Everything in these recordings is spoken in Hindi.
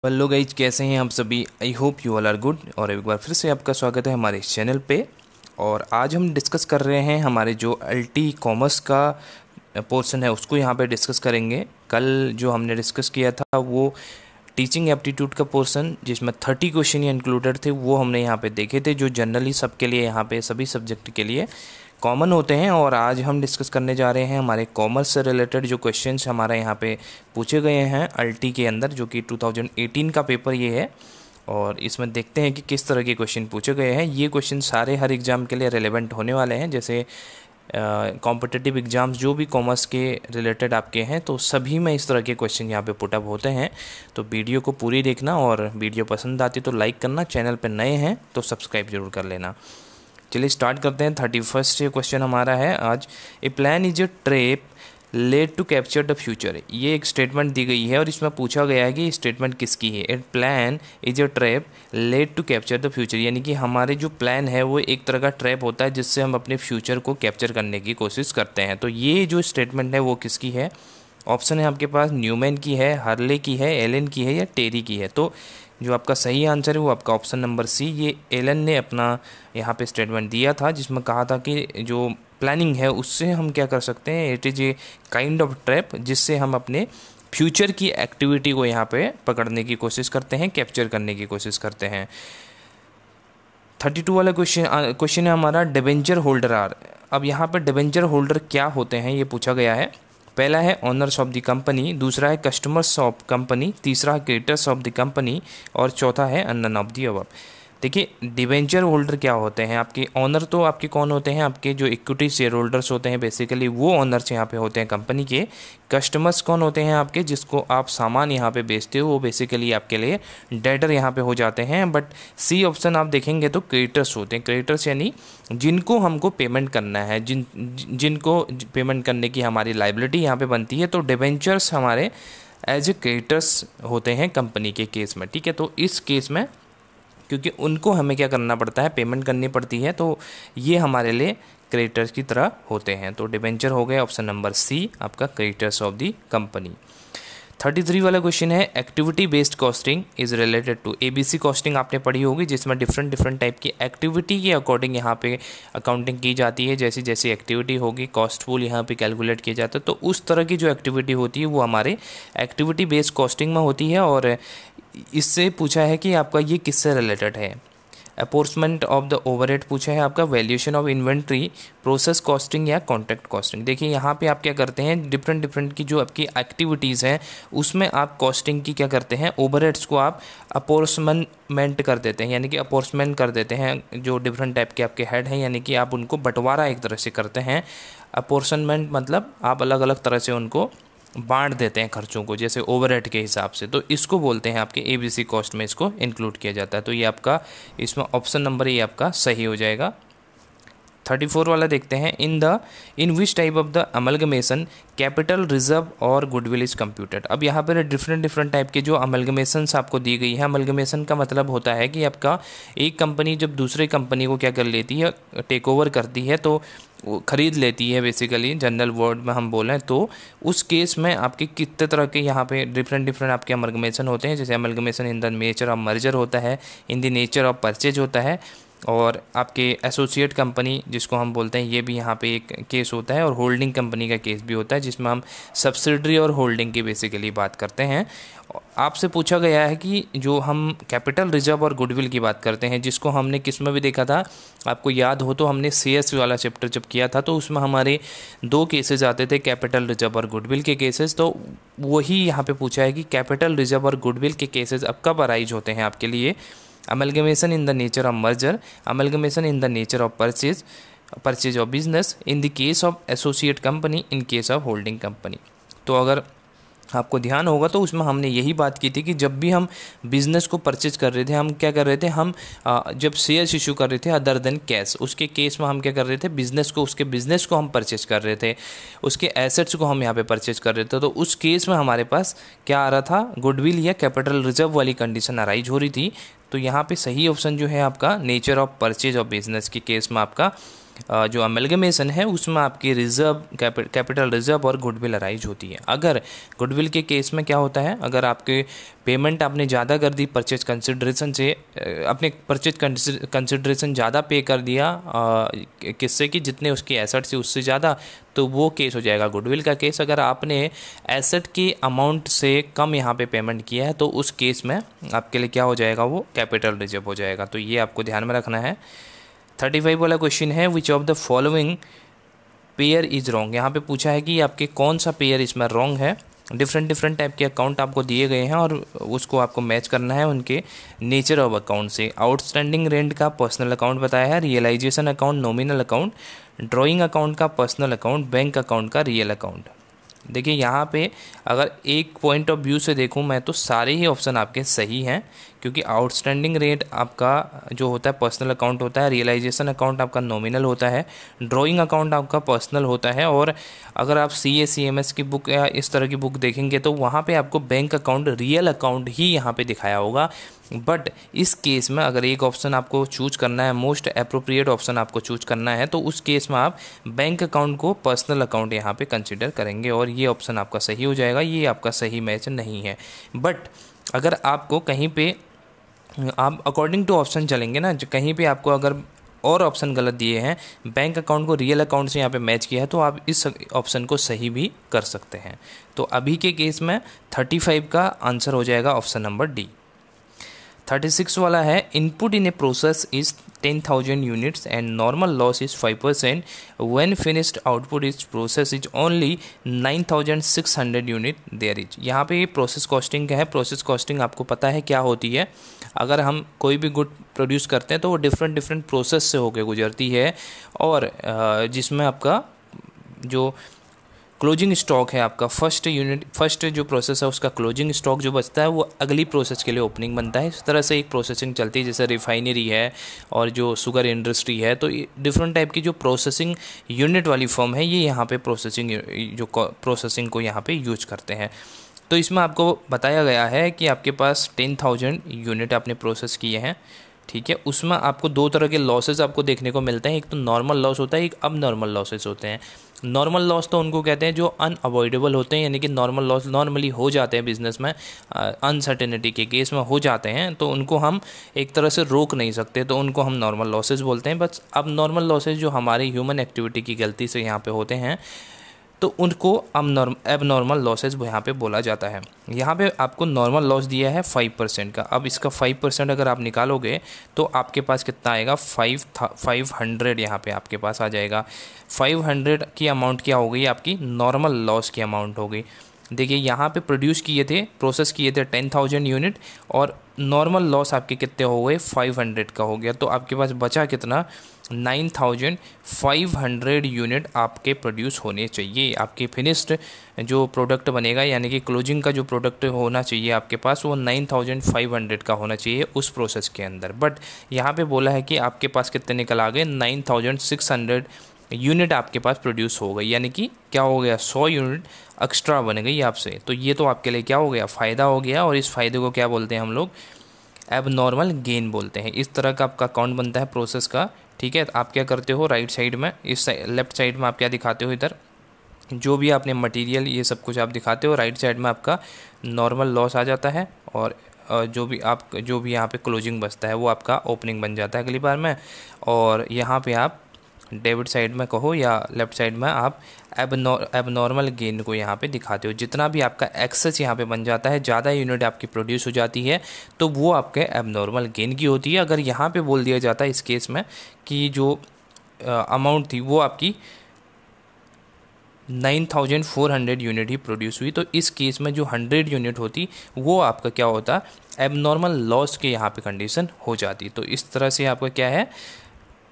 हेलो गाइज, कैसे हैं आप सभी। I hope you all are good. और एक बार फिर से आपका स्वागत है हमारे इस चैनल पे। और आज हम डिस्कस कर रहे हैं हमारे जो एलटी कॉमर्स का पोर्शन है उसको यहाँ पे डिस्कस करेंगे। कल जो हमने डिस्कस किया था वो टीचिंग एप्टीट्यूड का पोर्शन जिसमें 30 क्वेश्चन इंक्लूडेड थे, वो हमने यहाँ पे देखे थे, जो जनरली सबके लिए यहाँ पे सभी सब्जेक्ट के लिए कॉमन होते हैं। और आज हम डिस्कस करने जा रहे हैं हमारे कॉमर्स से रिलेटेड जो क्वेश्चंस हमारे यहाँ पे पूछे गए हैं अल्टी के अंदर, जो कि 2018 का पेपर ये है। और इसमें देखते हैं कि किस तरह के क्वेश्चन पूछे गए हैं। ये क्वेश्चन सारे हर एग्ज़ाम के लिए रेलेवेंट होने वाले हैं। जैसे कॉम्पिटिटिव एग्ज़ाम्स जो भी कॉमर्स के रिलेटेड आपके हैं तो सभी में इस तरह के क्वेश्चन यहाँ पे पुटअप होते हैं। तो वीडियो को पूरी देखना, और वीडियो पसंद आती तो लाइक करना, चैनल पर नए हैं तो सब्सक्राइब जरूर कर लेना। चलिए स्टार्ट करते हैं। 31st क्वेश्चन हमारा है आज, a plan is a trap laid to capture the future. ये एक स्टेटमेंट दी गई है और इसमें पूछा गया है कि स्टेटमेंट किसकी है। A plan is a trap laid to capture the future, यानी कि हमारे जो प्लान है वो एक तरह का ट्रैप होता है जिससे हम अपने फ्यूचर को कैप्चर करने की कोशिश करते हैं। तो ये जो स्टेटमेंट है वो किसकी है। ऑप्शन है आपके पास न्यूमैन की है, हर्ले की है, एलन की है या टेरी की है। तो जो आपका सही आंसर है वो आपका ऑप्शन नंबर सी, ये एलन ने अपना यहाँ पे स्टेटमेंट दिया था जिसमें कहा था कि जो प्लानिंग है उससे हम क्या कर सकते हैं, it is a kind of trap जिससे हम अपने फ्यूचर की एक्टिविटी को यहाँ पे पकड़ने की कोशिश करते हैं, कैप्चर करने की कोशिश करते हैं। 32 वाला क्वेश्चन है हमारा, डिबेंचर होल्डर आर। अब यहाँ पर डिबेंचर होल्डर क्या होते हैं ये पूछा गया है। पहला है ऑनर्स ऑफ द कंपनी, दूसरा है कस्टमर्स ऑफ कंपनी, तीसरा है क्रेडिटर्स ऑफ द कंपनी, और चौथा है नन ऑफ द अबव। देखिए डिबेंचर होल्डर क्या होते हैं। आपके ऑनर तो आपके कौन होते हैं, आपके जो इक्विटी शेयर होल्डर्स होते हैं, बेसिकली वो ऑनर्स यहाँ पे होते हैं कंपनी के। कस्टमर्स कौन होते हैं आपके, जिसको आप सामान यहाँ पे बेचते हो, वो बेसिकली आपके लिए डेटर यहाँ पे हो जाते हैं। बट सी ऑप्शन आप देखेंगे तो क्रेडिटर्स होते हैं। क्रेडिटर्स यानी जिनको हमको पेमेंट करना है, जिनको पेमेंट करने की हमारी लाइबिलिटी यहाँ पे बनती है। तो डिबेंचर्स हमारे एज ए क्रेडिटर्स होते हैं कंपनी के केस में, ठीक है। तो इस केस में क्योंकि उनको हमें क्या करना पड़ता है, पेमेंट करनी पड़ती है, तो ये हमारे लिए क्रेडिटर्स की तरह होते हैं। तो डिबेंचर हो गया ऑप्शन नंबर सी आपका, क्रेडिटर्स ऑफ द कंपनी। 33 वाला क्वेश्चन है, activity based costing is related to. ABC costing आपने पढ़ी होगी जिसमें डिफरेंट टाइप की एक्टिविटी के अकॉर्डिंग यहाँ पे अकाउंटिंग की जाती है। जैसी जैसी एक्टिविटी होगी कॉस्ट पूल यहाँ पे कैलकुलेट किया जाता है। तो उस तरह की जो एक्टिविटी होती है वो हमारे एक्टिविटी बेस्ड कॉस्टिंग में होती है। और इससे पूछा है कि आपका ये किससे रिलेटेड है। अपोर्समेंट ऑफ द ओवरहेड पूछा है आपका, valuation of inventory, process costing या कॉन्ट्रैक्ट कॉस्टिंग। देखिए यहाँ पे आप क्या करते हैं, डिफरेंट की जो आपकी एक्टिविटीज़ हैं उसमें आप कॉस्टिंग की क्या करते हैं, ओवरहेड्स को आप अपोर्समेंट कर देते हैं, यानी कि अपोर्समेंट कर देते हैं। जो डिफरेंट टाइप के आपके हेड हैं यानी कि आप उनको बंटवारा एक तरह से करते हैं। अपोर्समेंट मतलब आप अलग अलग तरह से उनको बांट देते हैं खर्चों को, जैसे ओवरहेड के हिसाब से। तो इसको बोलते हैं आपके एबीसी कॉस्ट में इसको इंक्लूड किया जाता है। तो ये आपका इसमें ऑप्शन नंबर ये आपका सही हो जाएगा। 34 वाला देखते हैं, in which type of the amalgamation capital reserve और गुडविल इज कंप्यूटेड। अब यहाँ पर डिफरेंट टाइप के जो अमलगमेशंस आपको दी गई है। अमलगमेशन का मतलब होता है कि आपका एक कंपनी जब दूसरे कंपनी को क्या कर लेती है, टेक ओवर करती है, तो खरीद लेती है, बेसिकली जनरल वर्ड में हम बोलें तो उस केस में आपके कितने तरह के यहाँ पे डिफरेंट आपके अमलगमेशन होते हैं। जैसे amalgamation in the nature of merger होता है, in the nature of purchase होता है, और आपके एसोसिएट कंपनी जिसको हम बोलते हैं ये भी यहाँ पे एक केस होता है, और होल्डिंग कंपनी का केस भी होता है जिसमें हम सब्सिडरी और होल्डिंग की बेसिकली बात करते हैं। आपसे पूछा गया है कि जो हम कैपिटल रिजर्व और गुडविल की बात करते हैं, जिसको हमने किस में भी देखा था, आपको याद हो तो हमने सीएस वाला चैप्टर जब किया था तो उसमें हमारे 2 केसेस आते थे, कैपिटल रिजर्व और गुडविल के केसेस। तो वही यहाँ पे पूछा है कि कैपिटल रिजर्व और गुडविल के केसेस अब कब अराइज होते हैं आपके लिए। Amalgamation in the nature of merger, amalgamation in the nature of purchase of business, in the case of associate company, in case of holding company. तो अगर आपको ध्यान होगा तो उसमें हमने यही बात की थी कि जब भी हम बिज़नेस को परचेज कर रहे थे, हम क्या कर रहे थे, हम जब शेयर्स इशू कर रहे थे अदर देन कैश, उसके केस में हम क्या कर रहे थे, उसके बिज़नेस को हम परचेज कर रहे थे, उसके एसेट्स को हम यहाँ पे परचेज कर रहे थे। तो उस केस में हमारे पास क्या आ रहा था, गुडविल या कैपिटल रिजर्व वाली कंडीशन अराइज हो रही थी। तो यहाँ पे सही ऑप्शन जो है आपका nature of purchase of business के केस में आपका जो अमेलगमेशन है उसमें आपकी रिजर्व, कैपिटल रिजर्व और गुडविल अराइज होती है। अगर गुडविल के केस में क्या होता है, अगर आपके पेमेंट आपने ज़्यादा कर दी परचेज कंसिडरेशन से, अपने परचेज कंसिडरेशन ज़्यादा पे कर दिया किससे कि जितने उसके एसेट से उससे ज़्यादा, तो वो केस हो जाएगा गुडविल का केस। अगर आपने एसेट की अमाउंट से कम यहाँ पे पेमेंट किया है तो उस केस में आपके लिए क्या हो जाएगा, वो कैपिटल रिजर्व हो जाएगा। तो ये आपको ध्यान में रखना है। 35 वाला क्वेश्चन है, which of the following pair is wrong. यहाँ पे पूछा है कि आपके कौन सा पेयर इसमें रॉन्ग है। डिफरेंट टाइप के अकाउंट आपको दिए गए हैं और उसको आपको मैच करना है उनके नेचर ऑफ अकाउंट से। आउटस्टैंडिंग रेंट का पर्सनल अकाउंट बताया है, realisation account nominal account, drawing account का पर्सनल अकाउंट, बैंक अकाउंट का रियल अकाउंट। देखिए यहाँ पे अगर एक पॉइंट ऑफ व्यू से देखूँ मैं तो सारे ही ऑप्शन आपके सही हैं, क्योंकि आउटस्टैंडिंग रेट आपका जो होता है पर्सनल अकाउंट होता है, रियलाइजेशन अकाउंट आपका नॉमिनल होता है, ड्राइंग अकाउंट आपका पर्सनल होता है, और अगर आप CA-CMS की बुक या इस तरह की बुक देखेंगे तो वहाँ पे आपको बैंक अकाउंट, रियल अकाउंट ही यहाँ पे दिखाया होगा। बट इस केस में अगर एक ऑप्शन आपको चूज करना है, मोस्ट अप्रोप्रिएट ऑप्शन आपको चूज करना है, तो उस केस में आप बैंक अकाउंट को पर्सनल अकाउंट यहाँ पे कंसिडर करेंगे और ये ऑप्शन आपका सही हो जाएगा। ये आपका सही मैच नहीं है। बट अगर आपको कहीं पे आप अकॉर्डिंग टू ऑप्शन चलेंगे ना, कहीं पे आपको अगर और ऑप्शन गलत दिए हैं, बैंक अकाउंट को रियल अकाउंट से यहाँ पे मैच किया है, तो आप इस ऑप्शन को सही भी कर सकते हैं। तो अभी के केस में 35 का आंसर हो जाएगा ऑप्शन नंबर डी। 36 वाला है, input in a process is 10,000 units and normal loss is 5%, when finished output is process is only 9,600 unit there is. यहाँ पे ये प्रोसेस कॉस्टिंग का है। प्रोसेस कॉस्टिंग आपको पता है क्या होती है। अगर हम कोई भी गुड प्रोड्यूस करते हैं तो वो डिफरेंट प्रोसेस से होकर गुजरती है, और जिसमें आपका जो क्लोजिंग स्टॉक है, आपका फर्स्ट जो प्रोसेस है उसका क्लोजिंग स्टॉक जो बचता है वो अगली प्रोसेस के लिए ओपनिंग बनता है। इस तरह से एक प्रोसेसिंग चलती है, जैसे रिफाइनरी है और जो शुगर इंडस्ट्री है, तो डिफरेंट टाइप की जो प्रोसेसिंग यूनिट वाली फर्म है ये यहाँ पे प्रोसेसिंग को यहाँ पे यूज करते हैं। तो इसमें आपको बताया गया है कि आपके पास 10,000 यूनिट आपने प्रोसेस किए हैं, ठीक है। उसमें आपको दो तरह के लॉसेस आपको देखने को मिलते हैं, एक तो नॉर्मल लॉस होता है, एक अब नॉर्मल लॉसेस होते हैं। नॉर्मल लॉस तो उनको कहते हैं जो अनअवॉइडेबल होते हैं, यानी कि नॉर्मल लॉस नॉर्मली हो जाते हैं बिजनेस में, अनसर्टेनिटी के केस में हो जाते हैं, तो उनको हम एक तरह से रोक नहीं सकते, तो उनको हम नॉर्मल लॉसेस बोलते हैं। बस अब नॉर्मल लॉसेस जो हमारी ह्यूमन एक्टिविटी की गलती से यहाँ पे होते हैं, तो उनको एबनॉर्मल लॉसेज यहाँ पे बोला जाता है। यहाँ पे आपको नॉर्मल लॉस दिया है 5% का। अब इसका 5% अगर आप निकालोगे तो आपके पास कितना आएगा, 500 यहाँ पे आपके पास आ जाएगा। 500 की अमाउंट क्या हो गई, आपकी नॉर्मल लॉस की अमाउंट हो गई। देखिए यहाँ पे प्रोसेस किए थे 10,000 यूनिट, और नॉर्मल लॉस आपके कितने हो गए, 500 का हो गया। तो आपके पास बचा कितना, 9,500 यूनिट आपके प्रोड्यूस होने चाहिए। आपके फिनिश्ड जो प्रोडक्ट बनेगा, यानी कि क्लोजिंग का जो प्रोडक्ट होना चाहिए आपके पास, वो 9,500 का होना चाहिए उस प्रोसेस के अंदर। बट यहाँ पे बोला है कि आपके पास कितने निकल आ गए, 9,600 यूनिट आपके पास प्रोड्यूस हो गई, यानी कि क्या हो गया, 100 यूनिट एक्स्ट्रा बन गई आपसे। तो ये तो आपके लिए क्या हो गया, फ़ायदा हो गया, और इस फ़ायदे को क्या बोलते हैं हम लोग, एबनॉर्मल गेन बोलते हैं। इस तरह का आपका अकाउंट बनता है प्रोसेस का, ठीक है। आप क्या करते हो, राइट साइड में, इस लेफ्ट साइड में आप क्या दिखाते हो, इधर जो भी आपने मटेरियल ये सब कुछ आप दिखाते हो, राइट साइड में आपका नॉर्मल लॉस आ जाता है, और जो भी यहाँ पे क्लोजिंग बचता है वो आपका ओपनिंग बन जाता है अगली बार में। और यहाँ पे आप डेबिट साइड में कहो या लेफ्ट साइड में आप एबनॉर्मल गेन को यहाँ पे दिखाते हो। जितना भी आपका एक्सेस यहाँ पे बन जाता है, ज़्यादा यूनिट आपकी प्रोड्यूस हो जाती है, तो वो आपके एबनॉर्मल गेन की होती है। अगर यहाँ पे बोल दिया जाता है इस केस में कि जो अमाउंट थी वो आपकी 9,400 यूनिट ही प्रोड्यूस हुई, तो इस केस में जो 100 यूनिट होती वो आपका क्या होता, एबनॉर्मल लॉस के यहाँ पे कंडीशन हो जाती। तो इस तरह से आपका क्या है,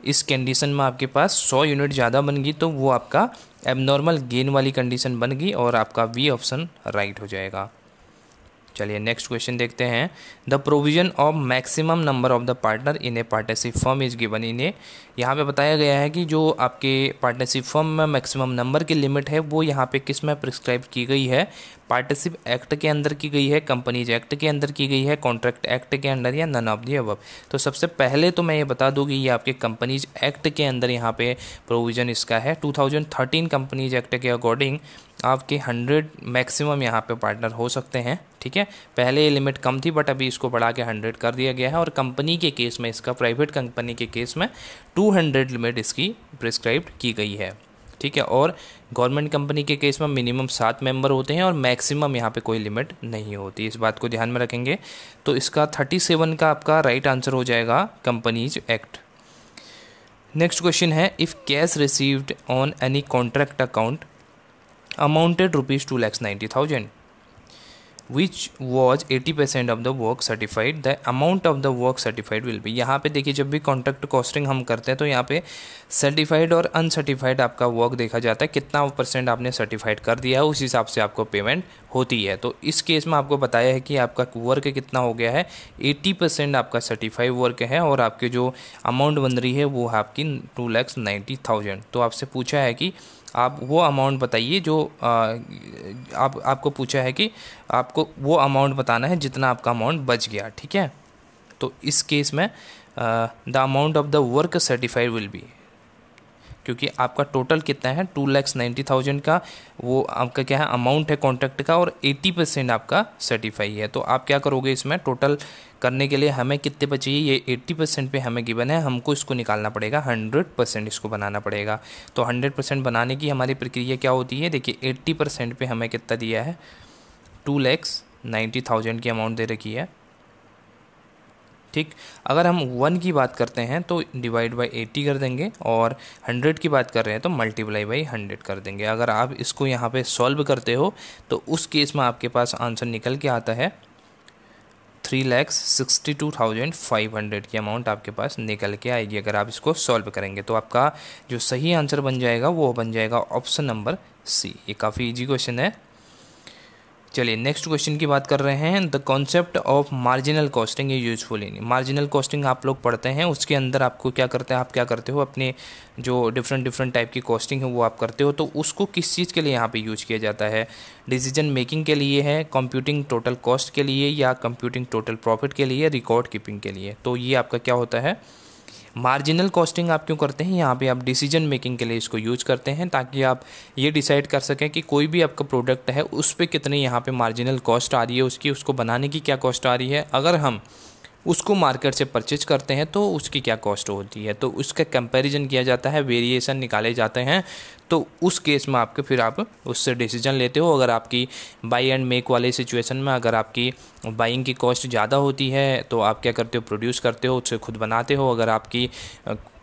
इस कंडीशन में आपके पास 100 यूनिट ज़्यादा बन गई, तो वो आपका एबनॉर्मल गेन वाली कंडीशन बन गई, और आपका बी ऑप्शन राइट हो जाएगा। चलिए नेक्स्ट क्वेश्चन देखते हैं। The provision of maximum number of the partner in a partnership firm is given in a. यहाँ पे बताया गया है कि जो आपके पार्टनरशिप फर्म में मैक्सिमम नंबर की लिमिट है वो यहाँ पे किस में प्रिस्क्राइब की गई है, पार्टनरशिप एक्ट के अंदर की गई है, कंपनीज एक्ट के अंदर की गई है, कॉन्ट्रैक्ट एक्ट के अंदर, या नन ऑफ दी अबव। तो सबसे पहले तो मैं ये बता दूँ कि ये आपके कंपनीज एक्ट के अंदर यहाँ पे प्रोविज़न इसका है। 2013 कंपनीज एक्ट के अकॉर्डिंग आपके 100 मैक्सिमम यहाँ पे पार्टनर हो सकते हैं। ठीक है, पहले ये लिमिट कम थी बट अभी इसको बढ़ा के 100 कर दिया गया है। और कंपनी के केस में, इसका प्राइवेट कंपनी के केस में 200 लिमिट इसकी प्रिस्क्राइब्ड की गई है। ठीक है, और गवर्नमेंट कंपनी के केस में मिनिमम 7 मेंबर होते हैं और मैक्सिमम यहाँ पे कोई लिमिट नहीं होती। इस बात को ध्यान में रखेंगे। तो इसका 37 का आपका राइट आंसर हो जाएगा कंपनीज एक्ट। नेक्स्ट क्वेश्चन है, if cash received on any contract account amounted ₹2,90,000 which was 80% of the work certified, the amount of the work certified will be। यहाँ पे देखिए, जब भी कॉन्ट्रैक्ट कॉस्टिंग हम करते हैं तो यहाँ पे सर्टिफाइड और अनसर्टिफाइड आपका वर्क देखा जाता है, कितना % आपने सर्टिफाइड कर दिया है उस हिसाब से आपको पेमेंट होती है। तो इस केस में आपको बताया है कि आपका वर्क कितना हो गया है, 80% आपका सर्टिफाइड वर्क है और आपके जो अमाउंट बन रही है वो है आपकी 2,90,000। तो आपसे पूछा है कि आप वो अमाउंट बताइए जो आपको पूछा है कि आपको वो अमाउंट बताना है जितना आपका अमाउंट बच गया। ठीक है, तो इस केस में the amount of the work certified will be, क्योंकि आपका टोटल कितना है 2,90,000 का वो आपका क्या है अमाउंट है कॉन्ट्रैक्ट का, और 80% आपका सर्टिफाई है। तो आप क्या करोगे, इसमें टोटल करने के लिए हमें कितने बचे, ये 80% पे हमें गिवन है, हमको इसको निकालना पड़ेगा 100% इसको बनाना पड़ेगा। तो 100% बनाने की हमारी प्रक्रिया क्या होती है, देखिए 80% पे हमें कितना दिया है, 2,90,000 की अमाउंट दे रखी है। ठीक, अगर हम 1 की बात करते हैं तो डिवाइड बाई 80 कर देंगे, और 100 की बात कर रहे हैं तो मल्टीप्लाई बाई 100 कर देंगे। अगर आप इसको यहाँ पे सॉल्व करते हो तो उस केस में आपके पास आंसर निकल के आता है 3,62,500 की अमाउंट आपके पास निकल के आएगी अगर आप इसको सॉल्व करेंगे। तो आपका जो सही आंसर बन जाएगा वो बन जाएगा ऑप्शन नंबर सी। ये काफ़ी ईजी क्वेश्चन है। चलिए नेक्स्ट क्वेश्चन की बात कर रहे हैं। The concept of marginal costing is useful in. Marginal costing आप लोग पढ़ते हैं, उसके अंदर आपको क्या करते हैं, आप क्या करते हो, अपने जो डिफरेंट टाइप की कॉस्टिंग है वो आप करते हो। तो उसको किस चीज़ के लिए यहाँ पे यूज किया जाता है, डिसीजन मेकिंग के लिए है, कंप्यूटिंग टोटल कॉस्ट के लिए, या कंप्यूटिंग टोटल प्रॉफिट के लिए, रिकॉर्ड कीपिंग के लिए। तो ये आपका क्या होता है, मार्जिनल कॉस्टिंग आप क्यों करते हैं, यहाँ पे आप डिसीजन मेकिंग के लिए इसको यूज करते हैं, ताकि आप ये डिसाइड कर सकें कि कोई भी आपका प्रोडक्ट है उस पर कितनी यहाँ पे मार्जिनल कॉस्ट आ रही है, उसको बनाने की क्या कॉस्ट आ रही है, अगर हम उसको मार्केट से परचेज करते हैं तो उसकी क्या कॉस्ट होती है। तो उसका कंपैरिजन किया जाता है, वेरिएशन निकाले जाते हैं। तो उस केस में आपके फिर आप उससे डिसीजन लेते हो। अगर आपकी बाई एंड मेक वाले सिचुएशन में अगर आपकी बाइंग की कॉस्ट ज़्यादा होती है तो आप क्या करते हो, प्रोड्यूस करते हो, उससे खुद बनाते हो। अगर आपकी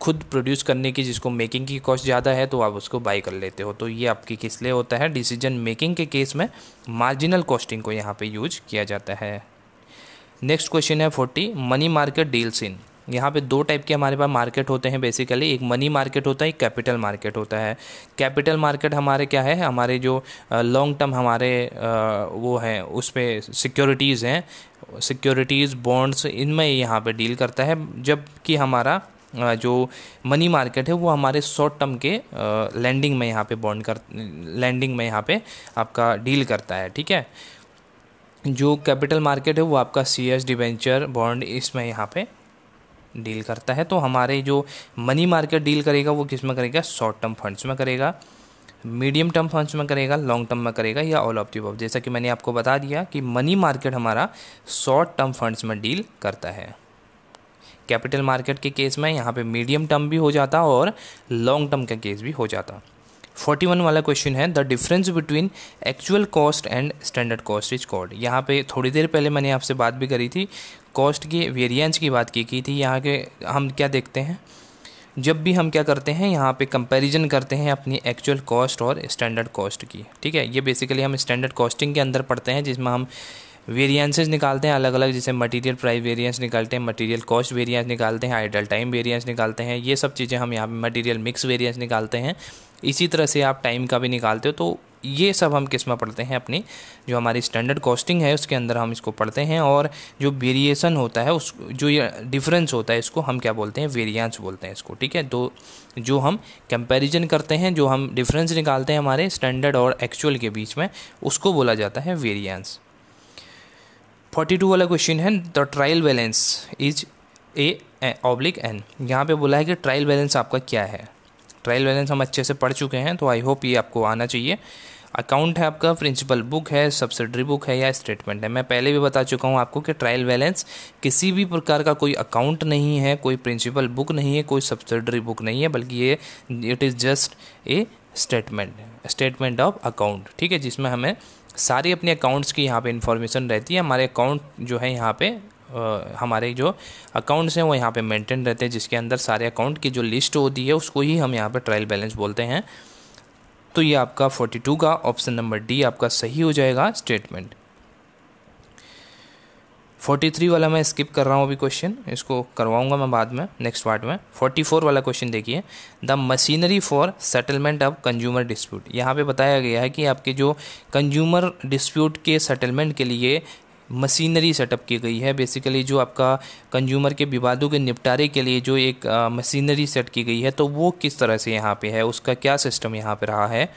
खुद प्रोड्यूस करने की जिसको मेकिंग की कॉस्ट ज़्यादा है तो आप उसको बाई कर लेते हो। तो ये आपकी किस लिए होता है, डिसीजन मेकिंग के केस में मार्जिनल कॉस्टिंग को यहाँ पे यूज किया जाता है। नेक्स्ट क्वेश्चन है 40, मनी मार्केट डील्स इन। यहाँ पे 2 टाइप के हमारे पास मार्केट होते हैं बेसिकली, एक मनी मार्केट होता है, एक कैपिटल मार्केट होता है। कैपिटल मार्केट हमारे क्या है, हमारे जो लॉन्ग टर्म हमारे वो हैं उस पर सिक्योरिटीज़ हैं, सिक्योरिटीज़ बॉन्ड्स, इनमें यहाँ पे डील करता है। जबकि हमारा जो मनी मार्केट है वो हमारे शॉर्ट टर्म के लैंडिंग में यहाँ पे लैंडिंग में यहाँ पे आपका डील करता है। ठीक है, जो कैपिटल मार्केट है वो आपका CS डिबेंचर बॉन्ड इसमें यहाँ पे डील करता है। तो हमारे जो मनी मार्केट डील करेगा वो किस में करेगा, शॉर्ट टर्म फंड्स में करेगा, मीडियम टर्म फंड्स में करेगा, लॉन्ग टर्म में करेगा, या ऑल ऑफ द अबव। जैसा कि मैंने आपको बता दिया कि मनी मार्केट हमारा शॉर्ट टर्म फंड्स में डील करता है। कैपिटल मार्केट के केस में यहाँ पे मीडियम टर्म भी हो जाता और लॉन्ग टर्म का केस भी हो जाता। 41 वाला क्वेश्चन है, the difference between actual cost and standard cost is called. यहाँ पे थोड़ी देर पहले मैंने आपसे बात भी करी थी, कॉस्ट की वेरिएंस की बात की थी। यहाँ के हम क्या देखते हैं, जब भी हम क्या करते हैं यहाँ पे कंपैरिजन करते हैं अपनी एक्चुअल कॉस्ट और स्टैंडर्ड कॉस्ट की। ठीक है, ये बेसिकली हम स्टैंडर्ड कॉस्टिंग के अंदर पढ़ते हैं, जिसमें हम वेरिएंसेस निकालते हैं अलग अलग, जैसे मटेरियल प्राइस वेरिएंस निकालते हैं, मटेरियल कॉस्ट वेरिएंस निकालते हैं, आइडल टाइम वेरिएंस निकालते हैं। ये सब चीज़ें हम यहाँ पे मटेरियल मिक्स वेरिएंस निकालते हैं। इसी तरह से आप टाइम का भी निकालते हो। तो ये सब हम किस में पढ़ते हैं, अपनी जो हमारी स्टैंडर्ड कॉस्टिंग है उसके अंदर हम इसको पढ़ते हैं। और जो वेरिएशन होता है उस जो ये डिफरेंस होता है इसको हम क्या बोलते हैं, वेरिएंस बोलते हैं इसको, ठीक है। तो जो हम कंपैरिजन करते हैं, जो हम डिफरेंस निकालते हैं हमारे स्टैंडर्ड और एक्चुअल के बीच में, उसको बोला जाता है वेरिएंस। 42 वाला क्वेश्चन है, the trial balance is A/N। यहाँ पे बोला है कि ट्रायल बैलेंस आपका क्या है। ट्रायल बैलेंस हम अच्छे से पढ़ चुके हैं, तो आई होप ये आपको आना चाहिए। अकाउंट है आपका, प्रिंसिपल बुक है, सब्सिडरी बुक है या स्टेटमेंट है। मैं पहले भी बता चुका हूँ आपको कि ट्रायल बैलेंस किसी भी प्रकार का कोई अकाउंट नहीं है, कोई प्रिंसिपल बुक नहीं है, कोई सब्सिडरी बुक नहीं है, बल्कि ये it is just a statement of account, ठीक है, जिसमें हमें सारी अपने अकाउंट्स की यहाँ पे इंफॉर्मेशन रहती है। हमारे अकाउंट जो है यहाँ पे हमारे जो अकाउंट्स हैं वो यहाँ पे मेंटेन रहते हैं, जिसके अंदर सारे अकाउंट की जो लिस्ट होती है उसको ही हम यहाँ पे ट्रायल बैलेंस बोलते हैं। तो ये आपका 42 का ऑप्शन नंबर डी आपका सही हो जाएगा, स्टेटमेंट। 43 वाला मैं स्किप कर रहा हूँ अभी क्वेश्चन, इसको करवाऊंगा मैं बाद में नेक्स्ट पार्ट में। 44 वाला क्वेश्चन देखिए, the machinery for settlement of consumer dispute. यहाँ पे बताया गया है कि आपके जो कंज्यूमर डिस्प्यूट के सेटलमेंट के लिए मशीनरी सेटअप की गई है। बेसिकली जो आपका कंज्यूमर के विवादों के निपटारे के लिए जो एक मशीनरी सेट की गई है, तो वो किस तरह से यहाँ पे है, उसका क्या सिस्टम यहाँ पे रहा है।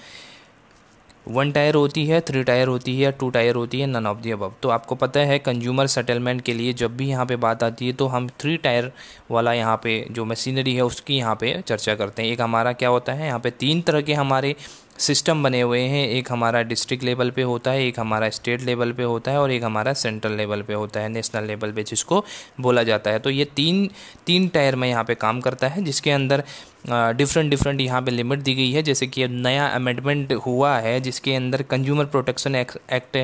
1 टायर होती है, 3 टायर होती है या 2 टायर होती है, नन ऑफ दी अबव। तो आपको पता है कंज्यूमर सेटलमेंट के लिए जब भी यहाँ पे बात आती है तो हम 3 टायर वाला यहाँ पे जो मशीनरी है उसकी यहाँ पे चर्चा करते हैं। एक हमारा क्या होता है, यहाँ पे 3 तरह के हमारे सिस्टम बने हुए हैं। एक हमारा डिस्ट्रिक्ट लेवल पे होता है, एक हमारा स्टेट लेवल पे होता है और एक हमारा सेंट्रल लेवल पे होता है, नेशनल लेवल पे जिसको बोला जाता है। तो ये तीन टायर में यहाँ पे काम करता है, जिसके अंदर डिफरेंट यहाँ पे लिमिट दी गई है। जैसे कि नया अमेंडमेंट हुआ है जिसके अंदर कंज्यूमर प्रोटेक्शन एक्ट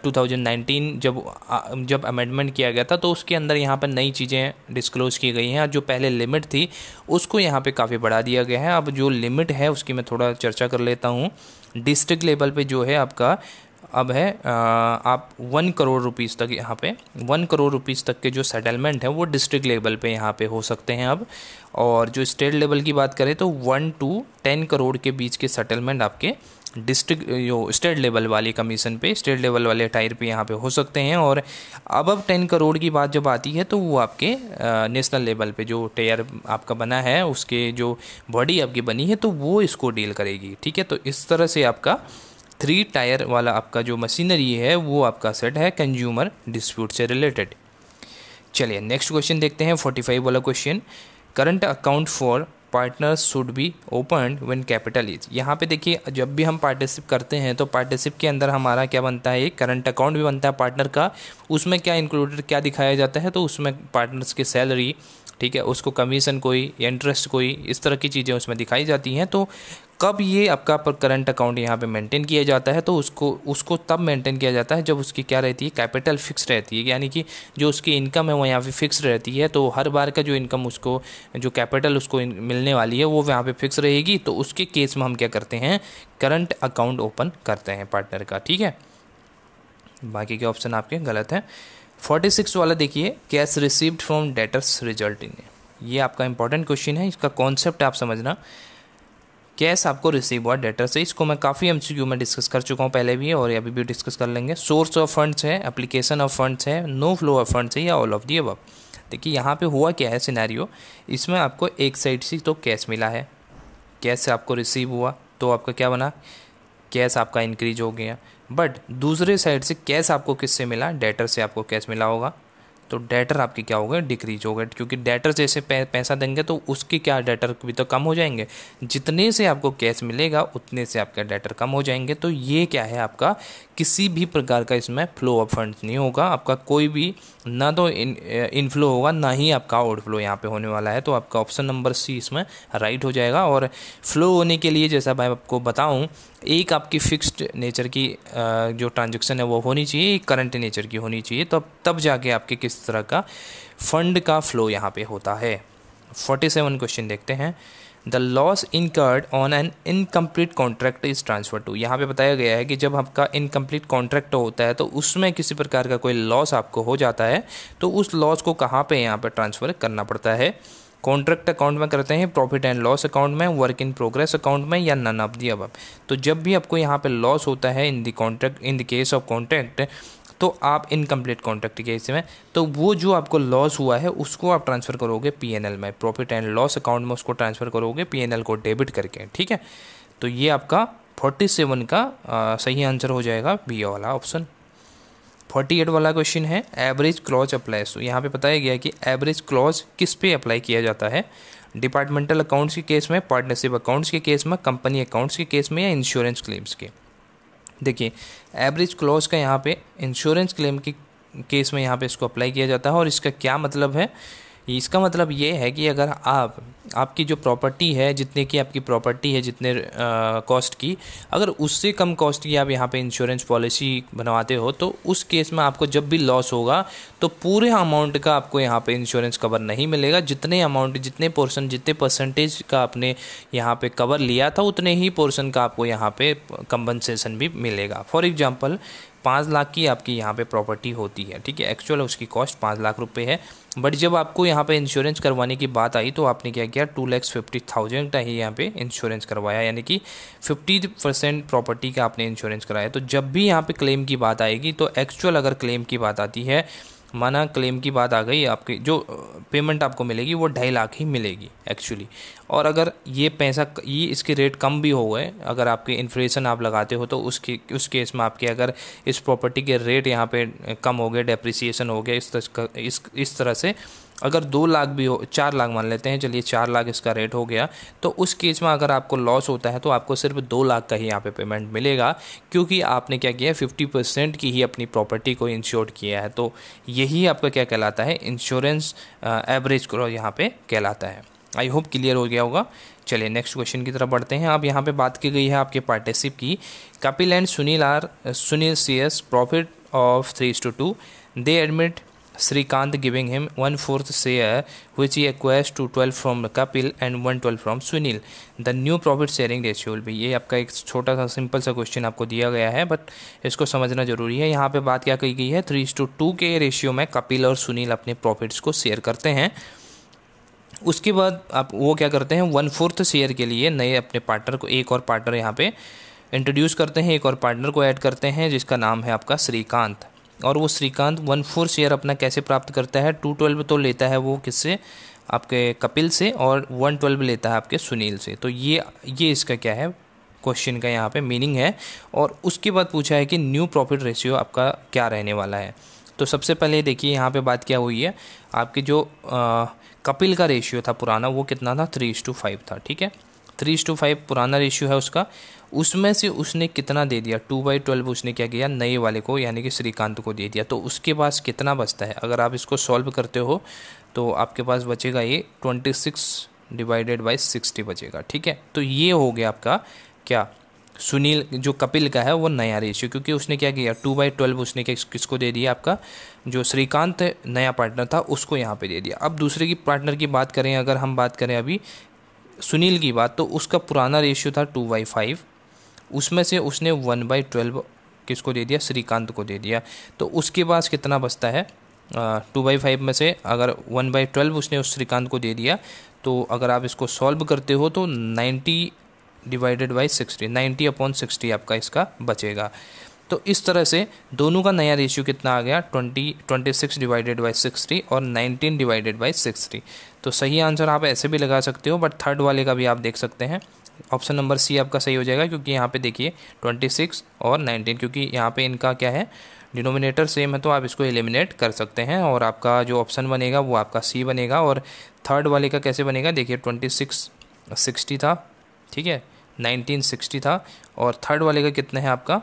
2019 जब अमेंडमेंट किया गया था, तो उसके अंदर यहाँ पर नई चीज़ें डिस्क्लोज की गई हैं। जो पहले लिमिट थी उसको यहाँ पे काफ़ी बढ़ा दिया गया है। अब जो लिमिट है उसकी मैं थोड़ा चर्चा कर लेता हूँ। डिस्ट्रिक्ट लेवल पे जो है आपका अब है आप 1 करोड़ रुपीज़ तक, यहाँ पे 1 करोड़ रुपीज़ तक के जो सेटलमेंट है वो डिस्ट्रिक्ट लेवल पे यहाँ पे हो सकते हैं अब। और जो स्टेट लेवल की बात करें तो 1 to 10 करोड़ के बीच के सेटलमेंट आपके डिस्ट्रिक्ट जो स्टेट लेवल वाली कमीशन पे, स्टेट लेवल वाले टायर पे यहाँ पे हो सकते हैं। और अब 10 करोड़ की बात जब आती है तो वो आपके नेशनल लेवल पे जो टायर आपका बना है, उसके जो बॉडी आपकी बनी है, तो वो इसको डील करेगी, ठीक है। तो इस तरह से आपका 3 टायर वाला आपका जो मशीनरी है वो आपका सेट है कंज्यूमर डिस्प्यूट से रिलेटेड। चलिए नेक्स्ट क्वेश्चन देखते हैं, 45 वाला question, current account for partners should be open when capital is. यहाँ पे देखिए, जब भी हम पार्टनरशिप करते हैं तो पार्टनरशिप के अंदर हमारा क्या बनता है, एक करंट अकाउंट भी बनता है पार्टनर का। उसमें क्या इंक्लूडेड क्या दिखाया जाता है, तो उसमें पार्टनर्स की सैलरी, ठीक है, उसको कमीशन कोई या इंटरेस्ट कोई, इस तरह की चीज़ें उसमें दिखाई जाती हैं। तो कब ये आपका पर करंट अकाउंट यहाँ पे मेंटेन किया जाता है, तो उसको तब मेंटेन किया जाता है जब उसकी क्या रहती है, कैपिटल फिक्स रहती है, यानी कि जो उसकी इनकम है वो यहाँ पे फिक्स रहती है। तो हर बार का जो इनकम उसको, जो कैपिटल उसको मिलने वाली है वो यहाँ पे फिक्स रहेगी। तो उसके केस में हम क्या करते हैं, करंट अकाउंट ओपन करते हैं पार्टनर का, ठीक है। बाकी के ऑप्शन आपके गलत हैं। 46 वाला देखिए, cash received from debtors result in, ये आपका इंपॉर्टेंट क्वेश्चन है। इसका कॉन्सेप्ट आप समझना, कैश आपको रिसीव हुआ डेटर से, इसको मैं काफ़ी एमसीक्यू में डिस्कस कर चुका हूँ पहले भी और अभी भी डिस्कस कर लेंगे। सोर्स ऑफ फंड्स है, एप्लीकेशन ऑफ फंड्स है, नो फ्लो ऑफ फंड्स है या ऑल ऑफ दी अबव। देखिए यहाँ पे हुआ क्या है सिनेरियो, इसमें आपको एक साइड से तो कैश मिला है, कैश से आपको रिसीव हुआ तो आपका क्या बना, कैश आपका इंक्रीज हो गया। बट दूसरे साइड से कैश आपको किससे मिला, डेटर से आपको कैश मिला होगा, तो डेटर आपके क्या हो गए, डिक्रीज हो गए। क्योंकि डेटर जैसे पैसा देंगे तो उसके क्या डेटर भी तो कम हो जाएंगे, जितने से आपको कैश मिलेगा उतने से आपके डेटर कम हो जाएंगे। तो ये क्या है, आपका किसी भी प्रकार का इसमें फ्लो ऑफ फंड्स नहीं होगा, आपका कोई भी ना तो इनफ्लो होगा ना ही आपका आउटफ्लो यहाँ पे होने वाला है। तो आपका ऑप्शन नंबर सी इसमें राइट हो जाएगा। और फ्लो होने के लिए जैसा मैं आपको बताऊँ, एक आपकी फिक्स्ड नेचर की जो ट्रांजैक्शन है वो होनी चाहिए, एक करंट नेचर की होनी चाहिए, तो तब जाके आपके किस तरह का फंड का फ्लो यहाँ पे होता है। 47 क्वेश्चन देखते हैं, the loss incurred on an incomplete contract is transfer to. यहाँ पे बताया गया है कि जब आपका इनकम्प्लीट कॉन्ट्रैक्ट होता है तो उसमें किसी प्रकार का कोई लॉस आपको हो जाता है, तो उस लॉस को कहाँ पे यहाँ पे ट्रांसफ़र करना पड़ता है, कॉन्ट्रैक्ट अकाउंट में करते हैं, प्रॉफिट एंड लॉस अकाउंट में, वर्क इन प्रोग्रेस अकाउंट में, या नन ऑफ दी अबव। तो जब भी आपको यहाँ पे लॉस होता है in the contract, in the case of contract, तो आप इनकम्प्लीट कॉन्ट्रैक्ट केस में, तो वो जो आपको लॉस हुआ है उसको आप ट्रांसफ़र करोगे पीएनएल में, प्रॉफिट एंड लॉस अकाउंट में उसको ट्रांसफ़र करोगे पीएनएल को डेबिट करके, ठीक है। तो ये आपका 47 का सही आंसर हो जाएगा बी वाला ऑप्शन। 48 वाला क्वेश्चन है एवरेज क्लॉज अप्लाई। तो यहाँ पे बताया गया कि एवरेज क्लॉज किस पे अप्लाई किया जाता है, डिपार्टमेंटल अकाउंट्स के केस में, पार्टनरशिप अकाउंट्स के केस में, कंपनी अकाउंट्स के केस में, या इंश्योरेंस क्लेम्स के। देखिए एवरेज क्लॉज का यहाँ पे इंश्योरेंस क्लेम के केस में यहाँ पे इसको अप्लाई किया जाता है। और इसका क्या मतलब है, इसका मतलब ये है कि अगर आपकी जो प्रॉपर्टी है, जितने की आपकी प्रॉपर्टी है, जितने कॉस्ट की, अगर उससे कम कॉस्ट की आप यहाँ पे इंश्योरेंस पॉलिसी बनवाते हो, तो उस केस में आपको जब भी लॉस होगा तो पूरे अमाउंट का आपको यहाँ पे इंश्योरेंस कवर नहीं मिलेगा। जितने अमाउंट, जितने परसेंटेज का आपने यहाँ पे कवर लिया था, उतने ही पोर्शन का आपको यहाँ पे कंपनसेशन भी मिलेगा। फॉर एग्जाम्पल 5 लाख की आपकी यहाँ पे प्रॉपर्टी होती है, ठीक है, एक्चुअल उसकी कॉस्ट 5 लाख रुपए है, बट जब आपको यहाँ पे इंश्योरेंस करवाने की बात आई तो आपने क्या किया, 2,50,000 का ही यहाँ पे इंश्योरेंस करवाया, यानी कि 50% प्रॉपर्टी का आपने इंश्योरेंस कराया। तो जब भी यहाँ पे क्लेम की बात आएगी, तो एक्चुअल अगर क्लेम की बात आती है, माना क्लेम की बात आ गई, आपकी जो पेमेंट आपको मिलेगी वो 2.5 लाख ही मिलेगी एक्चुअली। और अगर ये पैसा, ये इसके रेट कम भी हो गए, अगर आपके इन्फ्लेशन आप लगाते हो, तो उस केस में आपके अगर इस प्रॉपर्टी के रेट यहाँ पे कम हो गए, डेप्रिसिएशन हो गया, इस तरह से अगर 2 लाख भी हो, 4 लाख मान लेते हैं, चलिए 4 लाख इसका रेट हो गया, तो उस केस में अगर आपको लॉस होता है तो आपको सिर्फ 2 लाख का ही यहाँ पे पेमेंट मिलेगा, क्योंकि आपने क्या किया, 50% की ही अपनी प्रॉपर्टी को इंश्योर्ड किया है। तो यही आपका क्या कहलाता है, इंश्योरेंस एवरेज क्लॉज यहाँ पे कहलाता है। आई होप क्लियर हो गया होगा। चलिए नेक्स्ट क्वेश्चन की तरफ बढ़ते हैं। अब यहाँ पे बात की गई है आपके पार्टनरशिप की। Kapil and Sunil CS profit of 3:2। They admit Srikanth giving him 1/4 share which he acquires to 12 from Kapil and 1/12 from Sunil. The new profit sharing ratio will be। ये आपका एक छोटा सा सिंपल सा क्वेश्चन आपको दिया गया है, बट इसको समझना जरूरी है। यहाँ पे बात क्या कही गई है, 3:2 के रेशियो में कपिल और सुनील अपने प्रॉफिट्स को शेयर करते हैं। उसके बाद आप वो क्या करते हैं, 1/4 शेयर के लिए नए अपने पार्टनर को, एक और पार्टनर यहाँ पे इंट्रोड्यूस करते हैं, एक और पार्टनर को ऐड करते हैं जिसका नाम है आपका श्रीकांत। और वो श्रीकांत 1/4 शेयर अपना कैसे प्राप्त करता है, 2/12 तो लेता है वो किससे, आपके कपिल से, और 1/12 लेता है आपके सुनील से। तो ये इसका क्या है, क्वेश्चन का यहाँ पे मीनिंग है। और उसके बाद पूछा है कि न्यू प्रॉफिट रेशियो आपका क्या रहने वाला है। तो सबसे पहले देखिए यहाँ पे बात क्या हुई है, आपके जो कपिल का रेशियो था पुराना, वो कितना था, 3:5 था, ठीक है, 3:5 पुराना रेशियो है उसका। उसमें से उसने कितना दे दिया, 2/12 उसने क्या किया, नए वाले को यानी कि श्रीकांत को दे दिया। तो उसके पास कितना बचता है, अगर आप इसको सॉल्व करते हो तो आपके पास बचेगा ये 26 / 60 बचेगा, ठीक है। तो ये हो गया आपका क्या, सुनील जो कपिल का है वो नया रेशियो, क्योंकि उसने क्या किया, 2/12 उसने किसको दे दिया, आपका जो श्रीकांत नया पार्टनर था उसको यहाँ पे दे दिया। अब दूसरे की पार्टनर की बात करें, अगर हम बात करें अभी सुनील की बात, तो उसका पुराना रेशियो था 2/5, उसमें से उसने 1/12 किसको दे दिया, श्रीकांत को दे दिया। तो उसके पास कितना बचता है, 2/5 में से अगर 1/12 उसने उस श्रीकांत को दे दिया, तो अगर आप इसको सॉल्व करते हो तो 90 / 60, 90/60 आपका इसका बचेगा। तो इस तरह से दोनों का नया रेशियो कितना आ गया, 26 / 60 और 19 / 60। तो सही आंसर आप ऐसे भी लगा सकते हो, बट थर्ड वाले का भी आप देख सकते हैं, ऑप्शन नंबर सी आपका सही हो जाएगा, क्योंकि यहाँ पे देखिए 26 और 19, क्योंकि यहाँ पे इनका क्या है, डिनोमिनेटर सेम है, तो आप इसको एलिमिनेट कर सकते हैं और आपका जो ऑप्शन बनेगा वो आपका सी बनेगा। और थर्ड वाले का कैसे बनेगा, देखिए 26 60 था, ठीक है, 19 60 था, और थर्ड वाले का कितना है आपका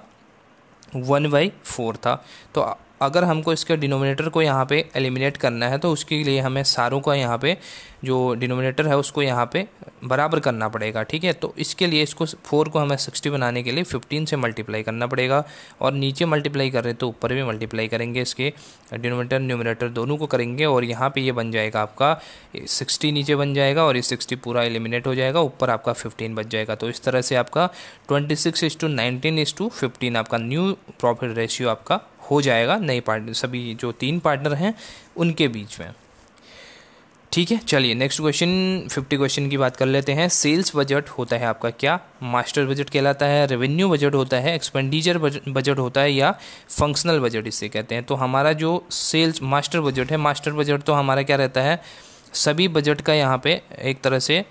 1/4 था। तो अगर हमको इसके डिनोमिनेटर को यहाँ पे एलिमिनेट करना है, तो उसके लिए हमें सारों का यहाँ पे जो डिनोमिनेटर है उसको यहाँ पे बराबर करना पड़ेगा, ठीक है। तो इसके लिए इसको 4 को हमें 60 बनाने के लिए 15 से मल्टीप्लाई करना पड़ेगा, और नीचे मल्टीप्लाई कर रहे तो ऊपर भी मल्टीप्लाई करेंगे, इसके डिनोमिनेटर न्यूमिनेटर दोनों को करेंगे, और यहाँ पे ये बन जाएगा आपका 60 नीचे बन जाएगा, और ये 60 पूरा एलिमिनेट हो जाएगा, ऊपर आपका 15 बच जाएगा। तो इस तरह से आपका 26:19:15 आपका न्यू प्रॉफिट रेशियो आपका हो जाएगा नए पार्टनर, सभी जो 3 पार्टनर हैं उनके बीच में। ठीक है, चलिए नेक्स्ट क्वेश्चन 50 क्वेश्चन की बात कर लेते हैं। सेल्स बजट होता है आपका क्या? मास्टर बजट कहलाता है, रेवेन्यू बजट होता है, एक्सपेंडिचर बजट होता है, या फंक्शनल बजट इसे कहते हैं। तो हमारा जो सेल्स मास्टर बजट है, मास्टर बजट तो हमारा क्या रहता है, सभी बजट का यहाँ पे एक तरह से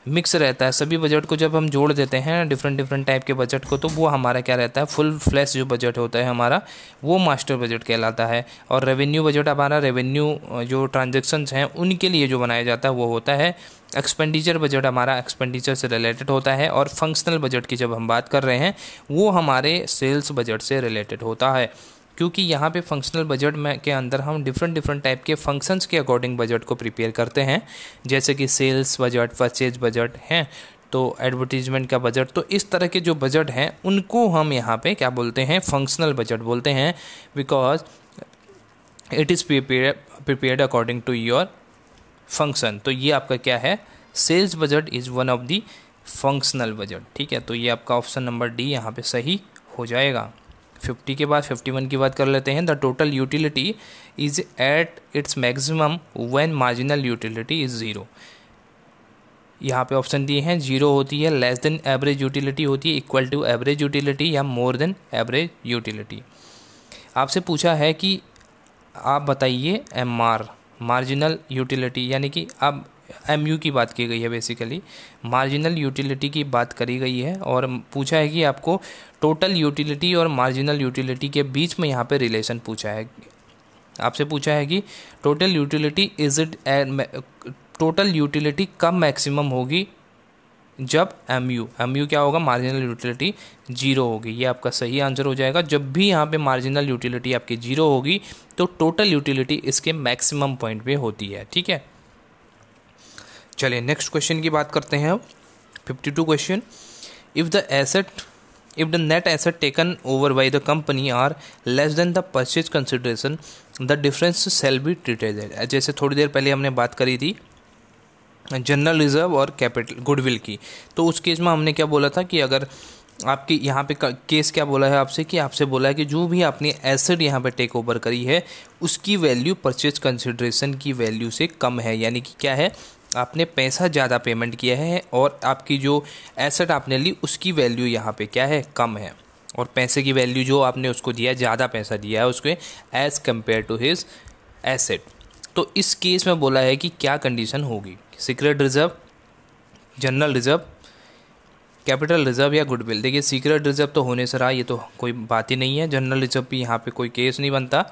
मिक्स रहता है। सभी बजट को जब हम जोड़ देते हैं डिफरेंट टाइप के बजट को, तो वो हमारा क्या रहता है, फुल फ्लैश जो बजट होता है हमारा, वो मास्टर बजट कहलाता है। और रेवेन्यू बजट हमारा, रेवेन्यू जो ट्रांजैक्शंस हैं उनके लिए जो बनाया जाता है वो होता है। एक्सपेंडिचर बजट हमारा एक्सपेंडिचर से रिलेटेड होता है। और फंक्शनल बजट की जब हम बात कर रहे हैं वो हमारे सेल्स बजट से रिलेटेड होता है, क्योंकि यहाँ पे फंक्शनल बजट में के अंदर हम डिफरेंट टाइप के फंक्शंस के अकॉर्डिंग बजट को प्रिपेयर करते हैं, जैसे कि सेल्स बजट, परचेज बजट हैं, तो एडवर्टीजमेंट का बजट। तो इस तरह के जो बजट हैं उनको हम यहाँ पे क्या बोलते हैं, फंक्शनल बजट बोलते हैं, because it is prepared according to your function. तो ये आपका क्या है, sales budget is one of the functional budget. ठीक है, तो ये आपका ऑप्शन नंबर डी यहाँ पे सही हो जाएगा। 50 के बाद 51 की बात कर लेते हैं। The total utility is at its maximum when marginal utility is zero. यहाँ पे ऑप्शन दिए हैं, जीरो होती है, लेस देन एवरेज यूटिलिटी होती है, इक्वल टू एवरेज यूटिलिटी, या मोर देन एवरेज यूटिलिटी। आपसे पूछा है कि आप बताइए एमआर, मार्जिनल यूटिलिटी, यानी कि अब एमयू की बात की गई है, बेसिकली मार्जिनल यूटिलिटी की बात करी गई है। और पूछा है कि आपको टोटल यूटिलिटी और मार्जिनल यूटिलिटी के बीच में यहाँ पे रिलेशन पूछा है। आपसे पूछा है कि टोटल यूटिलिटी टोटल यूटिलिटी कब मैक्सिमम होगी, जब एमयू क्या होगा, मार्जिनल यूटिलिटी जीरो होगी। ये आपका सही आंसर हो जाएगा। जब भी यहाँ पे मार्जिनल यूटिलिटी आपकी जीरो होगी तो टोटल यूटिलिटी इसके मैक्सिमम पॉइंट पे होती है। ठीक है, चलिए नेक्स्ट क्वेश्चन की बात करते हैं। 52 question, if the net asset taken over by the company are less then the purchase consideration, the difference shall be treated as. जैसे थोड़ी देर पहले हमने बात करी थी जनरल रिजर्व और कैपिटल गुडविल की, तो उस केस में हमने क्या बोला था कि अगर आपकी यहाँ पे केस क्या बोला है आपसे, कि आपसे बोला है कि जो भी आपने एसेट यहाँ पे टेक ओवर करी है उसकी वैल्यू परचेज कंसिडरेशन की वैल्यू से कम है, यानी कि क्या है, आपने पैसा ज़्यादा पेमेंट किया है और आपकी जो एसेट आपने ली उसकी वैल्यू यहाँ पे क्या है, कम है, और पैसे की वैल्यू जो आपने उसको दिया है, ज़्यादा पैसा दिया है उसके as compare to his asset. तो इस केस में बोला है कि क्या कंडीशन होगी, secret reserve, general reserve, capital reserve या गुडविल। देखिए सीक्रेट रिजर्व तो होने से रहा, ये तो कोई बात ही नहीं है। जनरल रिजर्व भी यहाँ पे कोई केस नहीं बनता,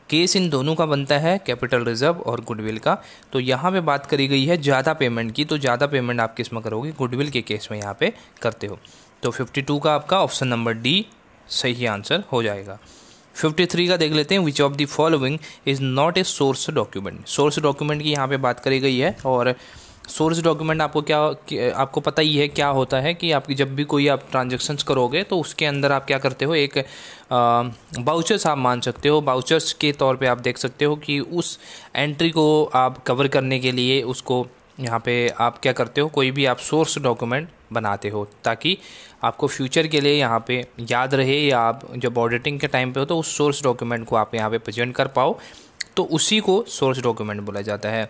केस इन दोनों का बनता है, कैपिटल रिजर्व और गुडविल का। तो यहाँ पे बात करी गई है ज़्यादा पेमेंट की, तो ज़्यादा पेमेंट आप किस में करोगे, गुडविल के केस में यहाँ पे करते हो। तो 52 का आपका ऑप्शन नंबर डी सही आंसर हो जाएगा। 53 का देख लेते हैं, which of the following is not a source document. Source document की यहाँ पे बात करी गई है, और सोर्स डॉक्यूमेंट आपको पता ही है क्या होता है, कि आपकी जब भी कोई आप ट्रांजेक्शन्स करोगे तो उसके अंदर आप क्या करते हो, एक बाउचर्स आप मान सकते हो, बाउचर्स के तौर पे आप देख सकते हो कि उस एंट्री को आप कवर करने के लिए उसको यहाँ पे आप क्या करते हो, कोई भी आप सोर्स डॉक्यूमेंट बनाते हो, ताकि आपको फ्यूचर के लिए यहाँ पे याद रहे, या आप जब ऑडिटिंग के टाइम पे हो तो उस सोर्स डॉक्यूमेंट को आप यहाँ पे प्रेजेंट कर पाओ, तो उसी को सोर्स डॉक्यूमेंट बोला जाता है।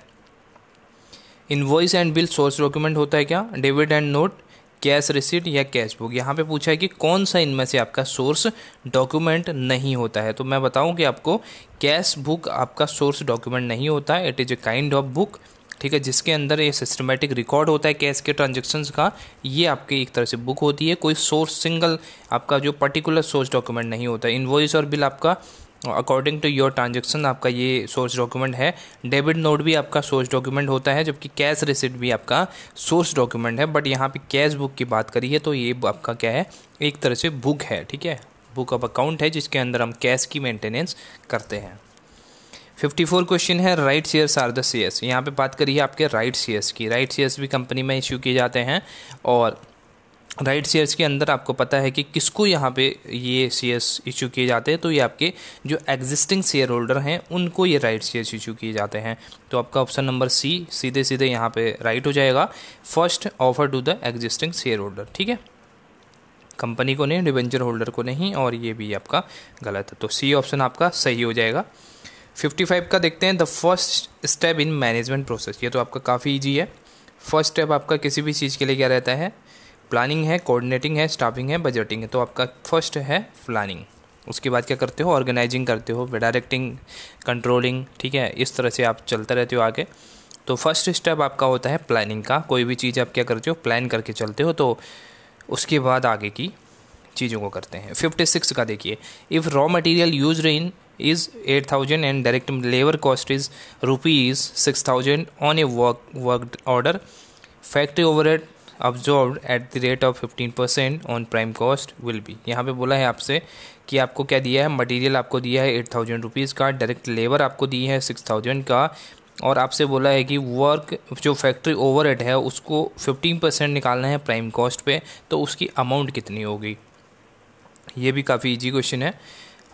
Invoice and bill source document होता है क्या, debit and note, cash receipt या कैश बुक। यहाँ पे पूछा है कि कौन सा इनमें से आपका सोर्स डॉक्यूमेंट नहीं होता है। तो मैं बताऊँ कि आपको कैश बुक आपका सोर्स डॉक्यूमेंट नहीं होता है, it is a kind of book, ठीक है, जिसके अंदर ये सिस्टमेटिक रिकॉर्ड होता है कैश के ट्रांजेक्शन्स का, ये आपकी एक तरह से बुक होती है। कोई सोर्स सिंगल आपका जो पर्टिकुलर सोर्स डॉक्यूमेंट नहीं होता है। इनवॉइस और बिल आपका अकॉर्डिंग टू योर ट्रांजेक्शन आपका ये सोर्स डॉक्यूमेंट है। डेबिट नोट भी आपका सोर्स डॉक्यूमेंट होता है, जबकि कैश रिसिट भी आपका सोर्स डॉक्यूमेंट है। बट यहाँ पे कैश बुक की बात करी है तो ये आपका क्या है, एक तरह से बुक है, ठीक है, बुक ऑफ अकाउंट है, जिसके अंदर हम कैश की मेंटेनेंस करते हैं। 54 क्वेश्चन है, right shares are the shares. यहाँ पे बात करी है आपके राइट शेयर्स की। राइट शेयर्स भी कंपनी में इश्यू किए जाते हैं, और राइट शेयर्स के अंदर आपको पता है कि किसको यहाँ पे ये शेयर्स इशू किए जाते हैं, तो ये आपके जो एग्जिस्टिंग शेयर होल्डर हैं उनको ये राइट शेयर्स इशू किए जाते हैं। तो आपका ऑप्शन नंबर सी सीधे सीधे यहाँ पे राइट हो जाएगा, first offer to the existing shareholder, ठीक है, कंपनी को नहीं, डिबेंचर होल्डर को नहीं, और ये भी आपका गलत है। तो सी ऑप्शन आपका सही हो जाएगा। 55 का देखते हैं, the first step in management process. ये तो आपका काफ़ी ईजी है। फर्स्ट स्टेप आपका किसी भी चीज़ के लिए क्या रहता है? प्लानिंग है, कोऑर्डिनेटिंग है, स्टाफिंग है, बजटिंग है। तो आपका फर्स्ट है प्लानिंग। उसके बाद क्या करते हो? ऑर्गेनाइजिंग करते हो, डायरेक्टिंग, कंट्रोलिंग, ठीक है, इस तरह से आप चलते रहते हो आगे। तो फर्स्ट स्टेप आपका होता है प्लानिंग का। कोई भी चीज़ आप क्या करते हो? प्लान करके चलते हो, तो उसके बाद आगे की चीज़ों को करते हैं। 56 का देखिए, if raw material used in is 8,000 and direct labor cost is rupees 6,000 on a worked order, factory overhead absorbed at the rate of 15% on prime cost will be। यहाँ पे बोला है आपसे कि आपको क्या दिया है? मटेरियल आपको दिया है 8,000 रुपीज़ का, डायरेक्ट लेबर आपको दी है 6,000 का, और आपसे बोला है कि वर्क जो फैक्ट्री ओवरहेड है उसको 15% निकालना है प्राइम कॉस्ट पे, तो उसकी अमाउंट कितनी होगी? ये भी काफ़ी इजी क्वेश्चन है।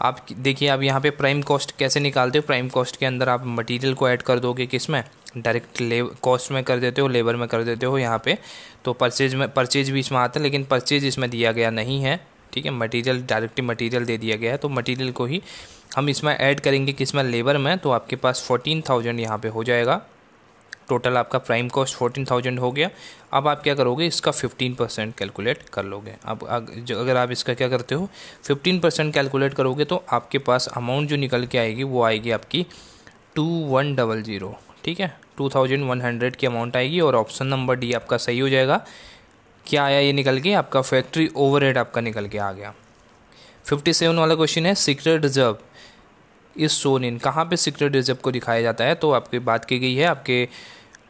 आप देखिए, आप यहाँ पे प्राइम कॉस्ट कैसे निकालते हो? प्राइम कॉस्ट के अंदर आप मटेरियल को ऐड कर दोगे, किस में? डायरेक्ट कॉस्ट में कर देते हो, लेबर में कर देते हो यहाँ पे। तो परचेज भी इसमें आता है, लेकिन परचेज इसमें दिया गया नहीं है, ठीक है। मटेरियल डायरेक्ट मटेरियल दे दिया गया है, तो मटेरियल को ही हम इसमें ऐड करेंगे, किस में? लेबर में। तो आपके पास 14,000 यहाँ पे हो जाएगा। टोटल आपका प्राइम कॉस्ट 14,000 हो गया। अब आप क्या करोगे? इसका 15% कैलकुलेट कर लोगे। अब अगर आप इसका क्या करते हो? 15% कैलकुलेट करोगे तो आपके पास अमाउंट जो निकल के आएगी वो आएगी आपकी 2100, ठीक है, 2100 की अमाउंट आएगी। और ऑप्शन नंबर डी आपका सही हो जाएगा। क्या आया ये निकल के? आपका फैक्ट्री ओवरहेड आपका निकल के आ गया। 57 वाला क्वेश्चन है, secret reserve is shown in. कहाँ पे सीक्रेट रिजर्व को दिखाया जाता है? तो आपकी बात की गई है, आपके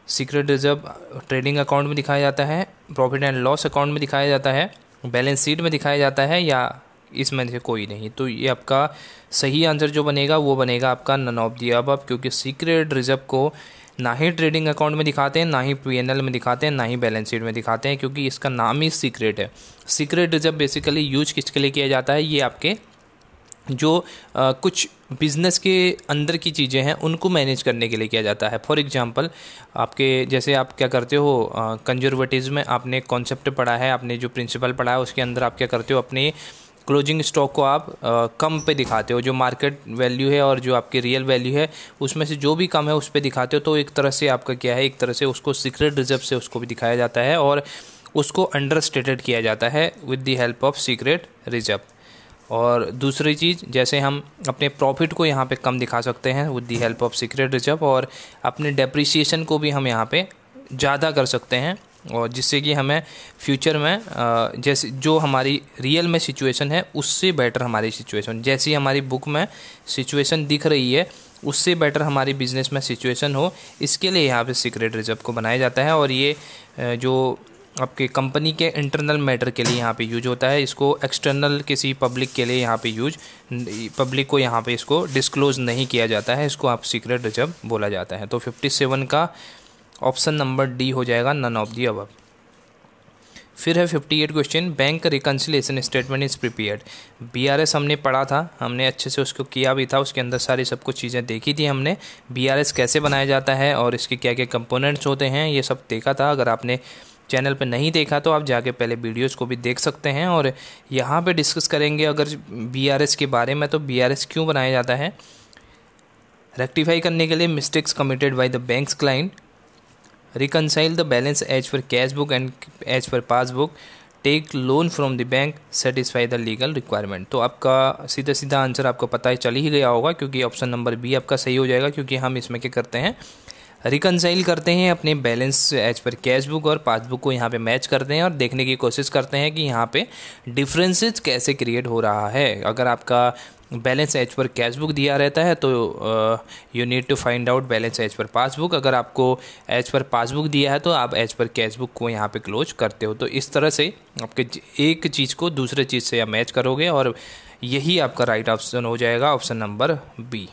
सीक्रेट रिजर्व ट्रेडिंग अकाउंट में दिखाया जाता है, प्रॉफिट एंड लॉस अकाउंट में दिखाया जाता है, बैलेंस शीट में दिखाया जाता है, या इसमें से कोई नहीं। तो ये आपका सही आंसर जो बनेगा वो बनेगा आपका नन ऑफ दी अबव, क्योंकि सीक्रेट रिजर्व को ना ही ट्रेडिंग अकाउंट में दिखाते हैं, ना ही P&L में दिखाते हैं, ना ही बैलेंस शीट में दिखाते हैं, क्योंकि इसका नाम ही सीक्रेट है। सीक्रेट रिजर्व बेसिकली यूज किसके लिए किया जाता है? ये आपके जो कुछ बिज़नेस के अंदर की चीज़ें हैं उनको मैनेज करने के लिए किया जाता है। फॉर एग्जांपल, आपके जैसे आप क्या करते हो? कंजर्वेटिज्म में आपने कॉन्सेप्ट पढ़ा है, आपने जो प्रिंसिपल पढ़ा है उसके अंदर आप क्या करते हो? अपने क्लोजिंग स्टॉक को आप कम पे दिखाते हो, जो मार्केट वैल्यू है और जो आपकी रियल वैल्यू है उसमें से जो भी कम है उस पे दिखाते हो। तो एक तरह से आपका क्या है? एक तरह से उसको सीक्रेट रिजर्व से उसको भी दिखाया जाता है और उसको अंडर स्टेटेड किया जाता है with the help of secret reserve. और दूसरी चीज़, जैसे हम अपने प्रॉफिट को यहाँ पे कम दिखा सकते हैं with the help of secret reserve, और अपने डेप्रिसिएशन को भी हम यहाँ पे ज़्यादा कर सकते हैं, और जिससे कि हमें फ्यूचर में जैसे जो हमारी रियल में सिचुएशन है उससे बेटर हमारी सिचुएशन, जैसी हमारी बुक में सिचुएशन दिख रही है उससे बेटर हमारी बिजनेस में सिचुएशन हो, इसके लिए यहाँ पे सीक्रेट रिजर्व को बनाया जाता है। और ये जो आपके कंपनी के इंटरनल मैटर के लिए यहाँ पे यूज होता है, इसको एक्सटर्नल किसी पब्लिक के लिए यहाँ पे पब्लिक को यहाँ पे इसको डिस्क्लोज नहीं किया जाता है, इसको आप सीक्रेट रिजर्व बोला जाता है। तो 57 का ऑप्शन नंबर डी हो जाएगा, नन ऑफ दी अबव। फिर है 58 question, bank reconciliation statement is prepared. BRS हमने पढ़ा था, हमने अच्छे से उसको किया भी था, उसके अंदर सारी सब कुछ चीज़ें देखी थी हमने। BRS कैसे बनाया जाता है और इसके क्या क्या कंपोनेंट्स होते हैं ये सब देखा था। अगर आपने चैनल पे नहीं देखा तो आप जाके पहले वीडियोस को भी देख सकते हैं। और यहाँ पे डिस्कस करेंगे अगर BRS के बारे में, तो BRS क्यों बनाया जाता है? रेक्टिफाई करने के लिए mistakes committed by the banks client, reconcile the balance as per cash book and as per passbook, take loan from the bank, satisfy the legal requirement. तो आपका सीधा सीधा आंसर आपको पता ही चल ही गया होगा, क्योंकि ऑप्शन नंबर बी आपका सही हो जाएगा, क्योंकि हम इसमें क्या करते हैं? रिकनसाइल करते हैं अपने balance as per cash book और पासबुक को यहाँ पे मैच करते हैं और देखने की कोशिश करते हैं कि यहाँ पे डिफरेंसेस कैसे क्रिएट हो रहा है। अगर आपका balance as per cash book दिया रहता है तो you need to find out balance as per passbook. अगर आपको एज पर पासबुक दिया है तो आप एज पर कैश बुक को यहाँ पे क्लोज करते हो। तो इस तरह से आपके एक चीज़ को दूसरे चीज़ से आप मैच करोगे और यही आपका राइट ऑप्शन हो जाएगा, ऑप्शन नंबर बी।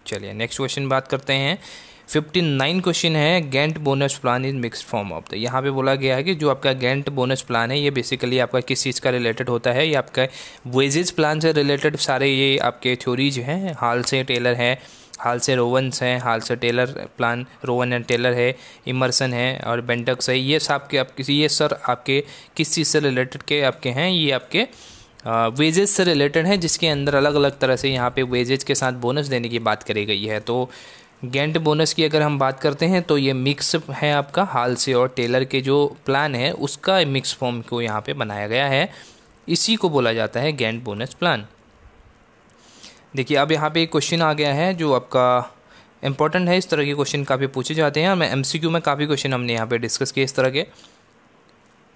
चलिए नेक्स्ट क्वेश्चन बात करते हैं। 59 क्वेश्चन है, Gantt bonus plan in mixed form of. तो यहाँ पे बोला गया है कि जो आपका गैंट बोनस प्लान है ये बेसिकली आपका किस चीज़ का रिलेटेड होता है? ये आपका वेजेस प्लान से रिलेटेड सारे ये आपके थ्योरीज हैं। हाल से टेलर है, हाल से रोवन्स हैं, Halsey Taylor plan, Rowan and Taylor है, इमर्सन है और बेंटक्स है। ये सब आपके ये सर आपके किस चीज़ से रिलेटेड के आपके हैं? ये आपके वेजेस से रिलेटेड है, जिसके अंदर अलग अलग तरह से यहाँ पे वेजेज के साथ बोनस देने की बात करी गई है। तो गेंट बोनस की अगर हम बात करते हैं तो ये मिक्स है आपका हाल से और टेलर के जो प्लान है उसका मिक्स फॉर्म को यहाँ पे बनाया गया है, इसी को बोला जाता है गेंट बोनस प्लान। देखिए अब यहाँ पे एक क्वेश्चन आ गया है जो आपका इंपॉर्टेंट है, इस तरह के क्वेश्चन काफ़ी पूछे जाते हैं। मैं एमसीक्यू में काफ़ी क्वेश्चन हमने यहाँ पे डिस्कस किए इस तरह के।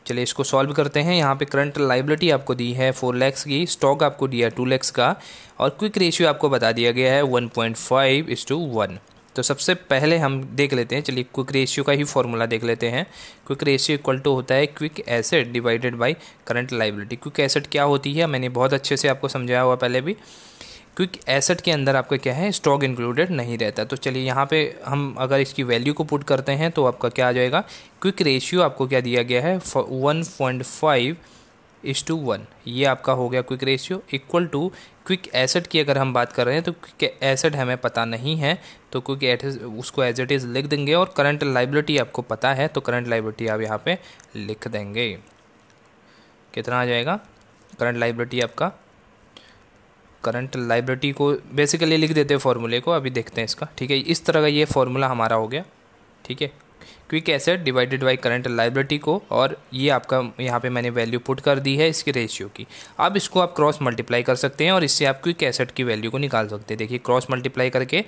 चलिए इसको सॉल्व करते हैं। यहाँ पे करंट लाइबिलिटी आपको दी है 4 लाख की, स्टॉक आपको दिया है 2 लाख का, और क्विक रेशियो आपको बता दिया गया है 1.5:1। तो सबसे पहले हम देख लेते हैं, चलिए क्विक रेशियो का ही फॉर्मूला देख लेते हैं। क्विक रेशियो इक्वल टू होता है quick asset divided by current liability. Quick asset क्या होती है मैंने बहुत अच्छे से आपको समझाया हुआ पहले भी। क्विक एसेट के अंदर आपका क्या है, स्टॉक इंक्लूडेड नहीं रहता। तो चलिए यहाँ पे हम अगर इसकी वैल्यू को पुट करते हैं तो आपका क्या आ जाएगा, क्विक रेशियो आपको क्या दिया गया है 1.5:1। ये आपका हो गया quick ratio equal to quick asset की अगर हम बात कर रहे हैं तो क्विक एसेट हमें पता नहीं है तो क्विक एसेट उसको एज इट इज़ लिख देंगे, और करंट लाइबिलिटी आपको पता है तो करंट लाइबिलिटी आप यहाँ पे लिख देंगे। कितना आ जाएगा करंट लाइबिलिटी आपका, करंट लाइबिलिटी को बेसिकली लिख देते हैं फॉर्मूले को, अभी देखते हैं इसका। ठीक है, इस तरह का ये फॉर्मूला हमारा हो गया। ठीक है, quick asset divided by current liability को, और ये आपका यहाँ पे मैंने वैल्यू पुट कर दी है इसकी रेशियो की। अब इसको आप क्रॉस मल्टीप्लाई कर सकते हैं और इससे आप क्विक एसेट की वैल्यू को निकाल सकते हैं। देखिए क्रॉस मल्टीप्लाई करके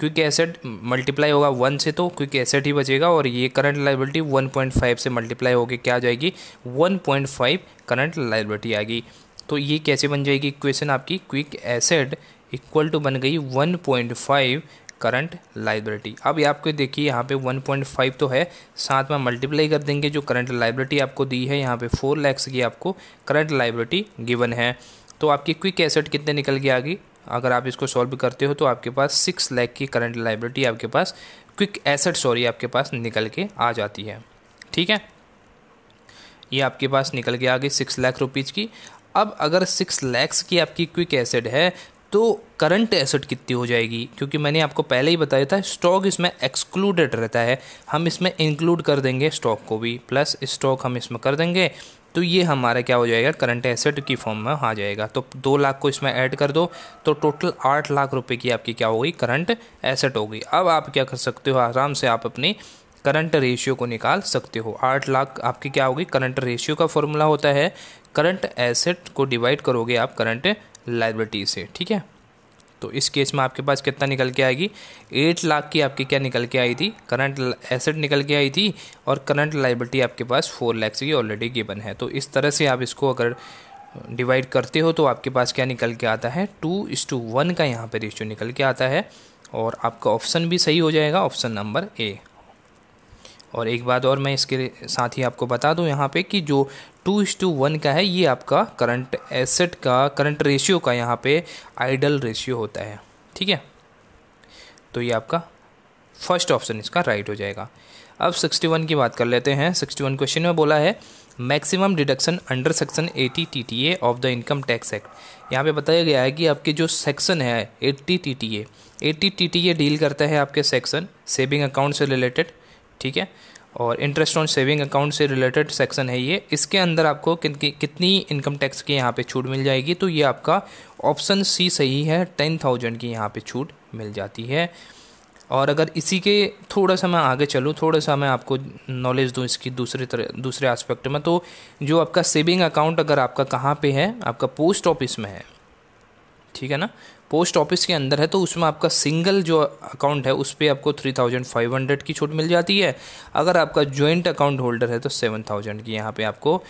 क्विक एसेट मल्टीप्लाई होगा 1 से तो क्विक एसेट ही बचेगा, और ये करंट लाइबिलिटी 1.5 से मल्टीप्लाई होकर क्या आ जाएगी 1.5 करंट लाइबिलिटी आएगी। तो ये कैसे बन जाएगी इक्वेशन आपकी, क्विक एसेट इक्वल टू बन गई 1.5 करंट लाइबिलिटी। अब आपको देखिए यहाँ पे 1.5 तो है, साथ में मल्टीप्लाई कर देंगे जो करंट लाइबिलिटी आपको दी है, यहाँ पे 4 लाख की आपको करंट लाइबिलिटी गिवन है। तो आपकी क्विक एसेट कितने निकल के आ गई, अगर आप इसको सॉल्व करते हो तो आपके पास 6 लाख की करंट लाइबिलिटी आपके पास क्विक एसेट आपके पास निकल के आ जाती है। ठीक है, ये आपके पास निकल के आ गई 6 लाख रुपीज़ की। अब अगर 6 लाख की आपकी क्विक एसेट है तो करंट एसेट कितनी हो जाएगी, क्योंकि मैंने आपको पहले ही बताया था स्टॉक इसमें एक्सक्लूडेड रहता है, हम इसमें इंक्लूड कर देंगे स्टॉक को भी, प्लस स्टॉक हम इसमें कर देंगे, तो ये हमारा क्या हो जाएगा करंट एसेट की फॉर्म में आ जाएगा। तो 2 लाख को इसमें ऐड कर दो तो टोटल 8 लाख रुपए की आपकी क्या हो गई करंट एसेट हो गई। अब आप क्या कर सकते हो, आराम से आप अपनी करंट रेशियो को निकाल सकते हो। 8 लाख आपकी क्या होगी, करंट रेशियो का फॉर्मूला होता है करंट एसेट को डिवाइड करोगे आप करंट लाइबिलिटी से। ठीक है, तो इस केस में आपके पास कितना निकल के आएगी, 8 लाख की आपकी क्या निकल के आई थी, करंट एसेट निकल के आई थी, और करंट लाइबिलिटी आपके पास 4 लाख की ऑलरेडी गिवन है। तो इस तरह से आप इसको अगर डिवाइड करते हो तो आपके पास क्या निकल के आता है 2:1 का यहाँ पे रेशियो निकल के आता है, और आपका ऑप्शन भी सही हो जाएगा, ऑप्शन नंबर ए। और एक बात और मैं इसके साथ ही आपको बता दूं यहाँ पे कि जो 2:1 का है ये आपका करंट एसेट का करंट रेशियो का यहाँ पे आइडल रेशियो होता है। ठीक है, तो ये आपका फर्स्ट ऑप्शन इसका राइट हो जाएगा। अब 61 की बात कर लेते हैं। 61 क्वेश्चन में बोला है maximum deduction under section 80 TTA of the income tax act. यहाँ पे बताया गया है कि आपके जो सेक्शन है 80 TTA डील करता है आपके सेक्शन सेविंग अकाउंट से रिलेटेड। ठीक है, और इंटरेस्ट ऑन सेविंग अकाउंट से रिलेटेड सेक्शन है ये। इसके अंदर आपको कितनी इनकम टैक्स की यहाँ पे छूट मिल जाएगी, तो ये आपका ऑप्शन सी सही है, 10,000 की यहाँ पे छूट मिल जाती है। और अगर इसी के थोड़ा सा मैं आगे चलूँ, थोड़ा सा मैं आपको नॉलेज दूँ इसकी दूसरे एस्पेक्ट में, तो जो आपका सेविंग अकाउंट अगर आपका कहाँ पे है, आपका पोस्ट ऑफिस में है, ठीक है ना, पोस्ट ऑफिस के अंदर है, तो उसमें आपका सिंगल जो अकाउंट है उस पर आपको 3,500 की छूट मिल जाती है। अगर आपका जॉइंट अकाउंट होल्डर है तो 7,000 की यहाँ पे आपको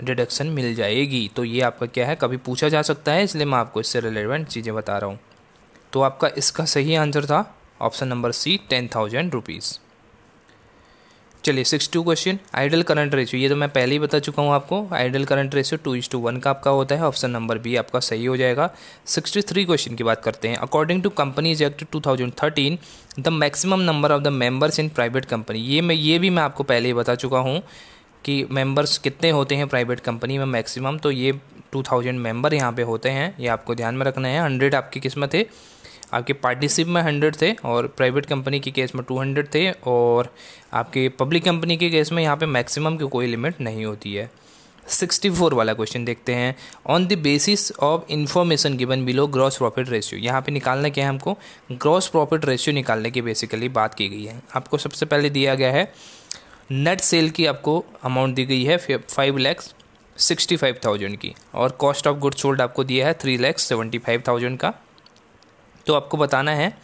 डिडक्शन मिल जाएगी। तो ये आपका क्या है, कभी पूछा जा सकता है, इसलिए मैं आपको इससे रिलेवेंट चीज़ें बता रहा हूँ। तो आपका इसका सही आंसर था ऑप्शन नंबर सी, 10,000 रुपीज़। चलिए 62 क्वेश्चन, आइडल करंट रेशियो, ये तो मैं पहले ही बता चुका हूँ आपको। आइडल करंट रेशियो 2:1 का आपका होता है, ऑप्शन नंबर बी आपका सही हो जाएगा। 63 क्वेश्चन की बात करते हैं। According to companies act 2013 the maximum number of the members in private company, ये भी मैं आपको पहले ही बता चुका हूँ कि मेंबर्स कितने होते हैं प्राइवेट कंपनी में मैक्सिमम, तो ये 2000 मेंबर यहाँ पे होते हैं, ये आपको ध्यान में रखना है। 100 आपकी किस्मत है, आपके पार्टनरशिप में 100 थे, और प्राइवेट कंपनी के केस में 200 थे, और आपके पब्लिक कंपनी के केस में यहाँ पे मैक्सिमम की कोई लिमिट नहीं होती है। 64 वाला क्वेश्चन देखते हैं। On the basis of information given below gross profit ratio, यहाँ पे निकालना क्या है हमको, ग्रॉस प्रॉफिट रेशियो निकालने की बेसिकली बात की गई है। आपको सबसे पहले दिया गया है नेट सेल की आपको अमाउंट दी गई है 5,65,000 की, और कॉस्ट ऑफ गुड्स सोल्ड आपको दिया है 3,75,000 का। तो आपको बताना है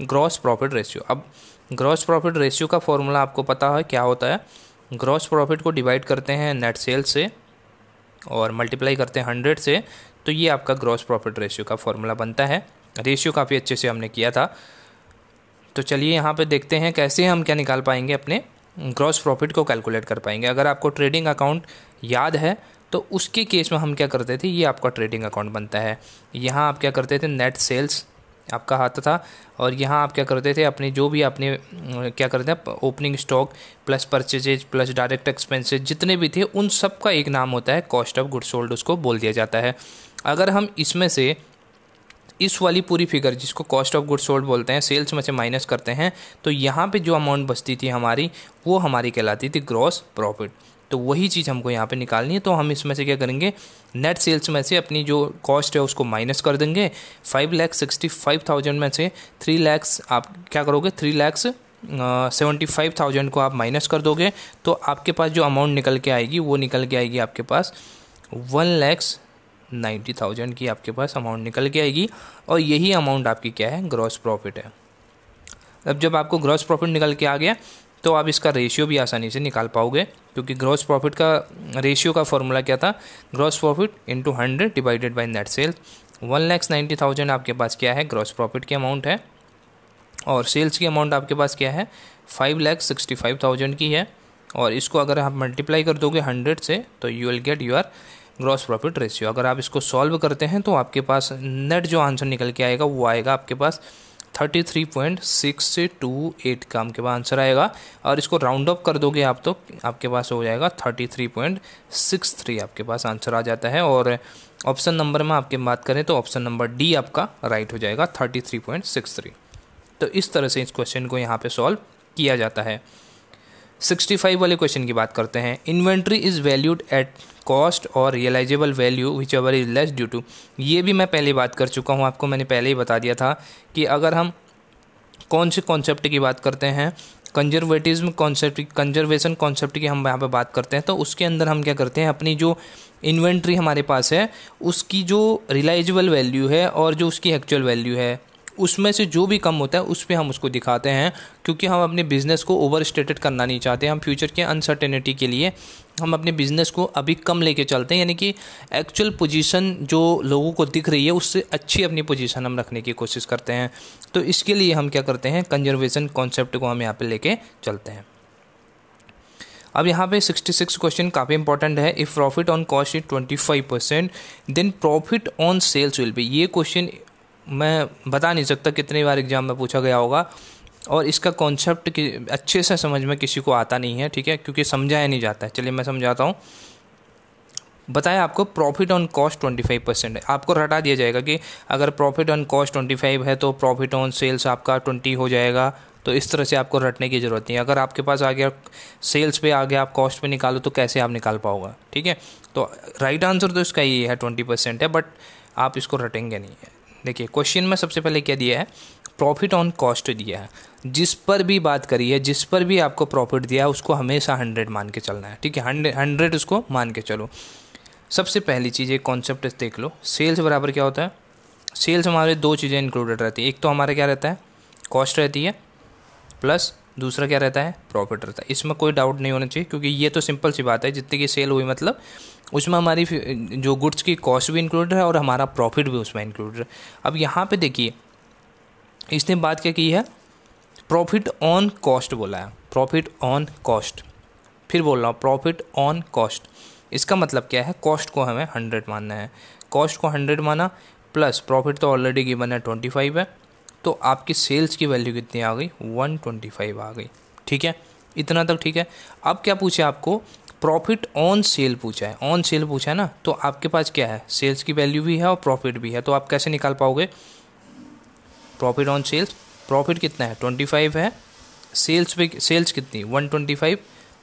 ग्रॉस प्रॉफिट रेशियो। अब ग्रॉस प्रॉफिट रेशियो का फॉर्मूला आपको पता है क्या होता है, ग्रॉस प्रॉफिट को डिवाइड करते हैं नेट सेल से और मल्टीप्लाई करते हैं 100 से, तो ये आपका ग्रॉस प्रॉफिट रेशियो का फॉर्मूला बनता है। रेशियो काफ़ी अच्छे से हमने किया था। तो चलिए यहाँ पे देखते हैं कैसे हम क्या निकाल पाएंगे, अपने ग्रॉस प्रॉफिट को कैलकुलेट कर पाएंगे। अगर आपको ट्रेडिंग अकाउंट याद है तो उसके केस में हम क्या करते थे, ये आपका ट्रेडिंग अकाउंट बनता है। यहाँ आप क्या करते थे, नेट सेल्स आपका आता था, और यहाँ आप क्या करते थे, अपने जो भी आपने क्या करते हैं, opening stock plus purchases plus direct expenses जितने भी थे उन सब का एक नाम होता है कॉस्ट ऑफ गुड्स सोल्ड, उसको बोल दिया जाता है। अगर हम इसमें से इस वाली पूरी फिगर जिसको कॉस्ट ऑफ गुड्स सोल्ड बोलते हैं सेल्स में से माइनस करते हैं, तो यहाँ पे जो अमाउंट बचती थी हमारी, वो हमारी कहलाती थी ग्रॉस प्रॉफिट। तो वही चीज़ हमको यहाँ पे निकालनी है। तो हम इसमें से क्या करेंगे, नेट सेल्स में से अपनी जो कॉस्ट है उसको माइनस कर देंगे। 5,65,000 में से 3 लाख आप क्या करोगे, 3,75,000 को आप माइनस कर दोगे, तो आपके पास जो अमाउंट निकल के आएगी वो निकल के आएगी आपके पास 1,90,000 की आपके पास अमाउंट निकल के आएगी। और यही अमाउंट आपकी क्या है, ग्रॉस प्रॉफिट है। अब जब आपको ग्रॉस प्रॉफिट निकल के आ गया तो आप इसका रेशियो भी आसानी से निकाल पाओगे, क्योंकि ग्रॉस प्रॉफिट का रेशियो का फॉर्मूला क्या था, gross profit into 100 divided by net cell. 1,90,000 आपके पास क्या है, ग्रॉस प्रॉफिट की अमाउंट है, और सेल्स की अमाउंट आपके पास क्या है, 5,65,000 की है। और इसको अगर आप मल्टीप्लाई कर दोगे 100 से तो you will get your gross profit ratio. अगर आप इसको सॉल्व करते हैं तो आपके पास नेट जो आंसर निकल के आएगा वो आएगा आपके पास 33.628 का आपके पास आंसर आएगा। और इसको राउंड अप कर दोगे आप तो आपके पास हो जाएगा 33.63 आपके पास आंसर आ जाता है। और ऑप्शन नंबर में आपकी बात करें तो ऑप्शन नंबर डी आपका राइट हो जाएगा 33.63। तो इस तरह से इस क्वेश्चन को यहाँ पे सॉल्व किया जाता है। 65 वाले क्वेश्चन की बात करते हैं। Inventory is valued at cost और realisable value whichever is less due to, ये भी मैं पहले बात कर चुका हूँ आपको, मैंने पहले ही बता दिया था कि अगर हम कौन से कॉन्सेप्ट की बात करते हैं, कंजर्वेटिज्म कॉन्सेप्ट, कंजर्वेशन कॉन्सेप्ट की हम यहाँ पे बात करते हैं, तो उसके अंदर हम क्या करते हैं, अपनी जो इन्वेंट्री हमारे पास है उसकी जो रियलाइजेबल वैल्यू है और जो उसकी एक्चुअल वैल्यू है उसमें से जो भी कम होता है उस पर हम उसको दिखाते हैं, क्योंकि हम अपने बिज़नेस को ओवर स्टेटेड करना नहीं चाहते। हम फ्यूचर के अनसर्टेनिटी के लिए हम अपने बिज़नेस को अभी कम लेके चलते हैं, यानी कि एक्चुअल पोजीशन जो लोगों को दिख रही है उससे अच्छी अपनी पोजीशन हम रखने की कोशिश करते हैं। तो इसके लिए हम क्या करते हैं, कंजर्वेशन कॉन्सेप्ट को हम यहाँ पे लेके चलते हैं। अब यहाँ पे 66 क्वेश्चन काफ़ी इंपॉर्टेंट है। If profit on cost is 25% then profit on sales will be. ये क्वेश्चन मैं बता नहीं सकता कितनी बार एग्जाम में पूछा गया होगा, और इसका कॉन्सेप्ट अच्छे से समझ में किसी को आता नहीं है, ठीक है, क्योंकि समझाया नहीं जाता है। चलिए मैं समझाता हूँ। बताया आपको प्रॉफिट ऑन कॉस्ट 25% है, आपको रटा दिया जाएगा कि अगर प्रॉफिट ऑन कॉस्ट 25 है तो प्रॉफिट ऑन सेल्स आपका 20 हो जाएगा। तो इस तरह से आपको रटने की ज़रूरत नहीं है। अगर आपके पास आ गया सेल्स पे आ गया, आप कॉस्ट पे निकालो तो कैसे आप निकाल पाओगे, ठीक है। तो राइट आंसर तो इसका ये है 20% है, बट आप इसको रटेंगे नहीं है। देखिए क्वेश्चन में सबसे पहले क्या दिया है, प्रॉफिट ऑन कॉस्ट दिया है। जिस पर भी बात करी है, जिस पर भी आपको प्रॉफिट दिया है उसको हमेशा 100 मान के चलना है, ठीक है, 100 उसको मान के चलो। सबसे पहली चीज़ एक कॉन्सेप्ट देख लो, सेल्स बराबर क्या होता है, सेल्स हमारे दो चीज़ें इंक्लूडेड रहती है। एक तो हमारा क्या रहता है, कॉस्ट रहती है, प्लस दूसरा क्या रहता है, प्रॉफिट रहता है। इसमें कोई डाउट नहीं होना चाहिए, क्योंकि ये तो सिंपल सी बात है, जितनी की सेल हुई मतलब उसमें हमारी जो गुड्स की कॉस्ट भी इंक्लूडेड है और हमारा प्रॉफिट भी उसमें इंक्लूडेड है। अब यहाँ पे देखिए इसने बात क्या की है, प्रॉफिट ऑन कॉस्ट बोला है, प्रॉफिट ऑन कॉस्ट। फिर बोल रहा हूँ प्रॉफिट ऑन कॉस्ट, इसका मतलब क्या है, कॉस्ट को हमें 100 मानना है। कॉस्ट को 100 माना प्लस प्रॉफिट तो ऑलरेडी गिवन है 25 है, तो आपकी सेल्स की वैल्यू कितनी आ गई, 125 आ गई, ठीक है, इतना तक ठीक है। अब क्या पूछा आपको, प्रॉफिट ऑन सेल पूछा है, ऑन सेल पूछा है ना, तो आपके पास क्या है, सेल्स की वैल्यू भी है और प्रॉफिट भी है। तो आप कैसे निकाल पाओगे प्रॉफिट ऑन सेल्स, प्रॉफिट कितना है 25 है, सेल्स पे सेल्स कितनी 125,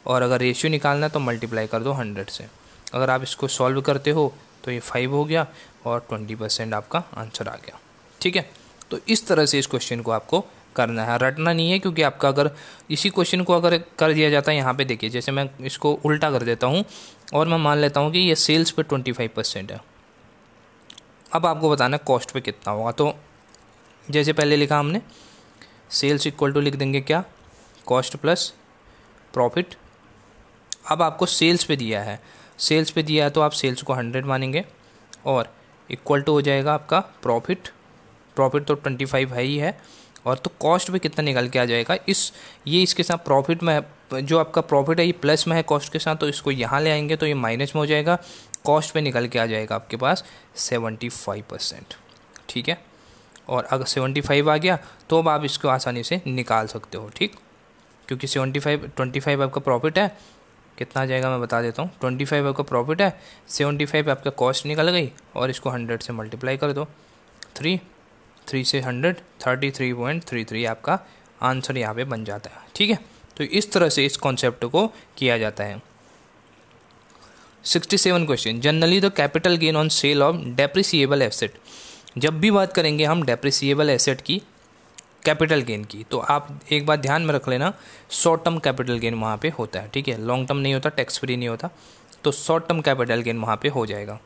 और अगर रेशियो निकालना है तो मल्टीप्लाई कर दो 100 से। अगर आप इसको सॉल्व करते हो तो ये 5 हो गया और 20% आपका आंसर आ गया। ठीक है, तो इस तरह से इस क्वेश्चन को आपको करना है, रटना नहीं है, क्योंकि आपका अगर इसी क्वेश्चन को अगर कर दिया जाता है, यहाँ पे देखिए जैसे मैं इसको उल्टा कर देता हूँ और मैं मान लेता हूँ कि ये सेल्स पे 25% है। अब आपको बताना है कॉस्ट पे कितना होगा। तो जैसे पहले लिखा हमने, सेल्स इक्वल टू लिख देंगे क्या, कॉस्ट प्लस प्रॉफिट। अब आपको सेल्स पे दिया है, सेल्स पे दिया है तो आप सेल्स को 100 मानेंगे और इक्वल टू हो जाएगा आपका प्रॉफिट, प्रॉफिट तो 25 है ही है, और तो कॉस्ट पे कितना निकल के आ जाएगा, ये इसके साथ प्रॉफिट में जो आपका प्रॉफिट है ये प्लस में है कॉस्ट के साथ, तो इसको यहाँ ले आएंगे तो ये माइनस में हो जाएगा, कॉस्ट पे निकल के आ जाएगा आपके पास 75%। ठीक है, और अगर 75 आ गया तो अब आप इसको आसानी से निकाल सकते हो। ठीक, क्योंकि 25 आपका प्रॉफिट है, कितना आ जाएगा मैं बता देता हूँ, 25 आपका प्रॉफिट है, 75 आपका कॉस्ट निकल गई और इसको 100 से मल्टीप्लाई कर दो, 3 से 100 33.33 आपका आंसर यहाँ पे बन जाता है। ठीक है, तो इस तरह से इस कॉन्सेप्ट को किया जाता है। 67 question, generally the capital gain on sale of depreciable asset. जब भी बात करेंगे हम डेप्रिसिएबल एसेट की, कैपिटल गेन की, तो आप एक बात ध्यान में रख लेना, शॉर्ट टर्म कैपिटल गेन वहाँ पे होता है। ठीक है, लॉन्ग टर्म नहीं होता, टैक्स फ्री नहीं होता, तो शॉर्ट टर्म कैपिटल गेन वहाँ पे हो जाएगा।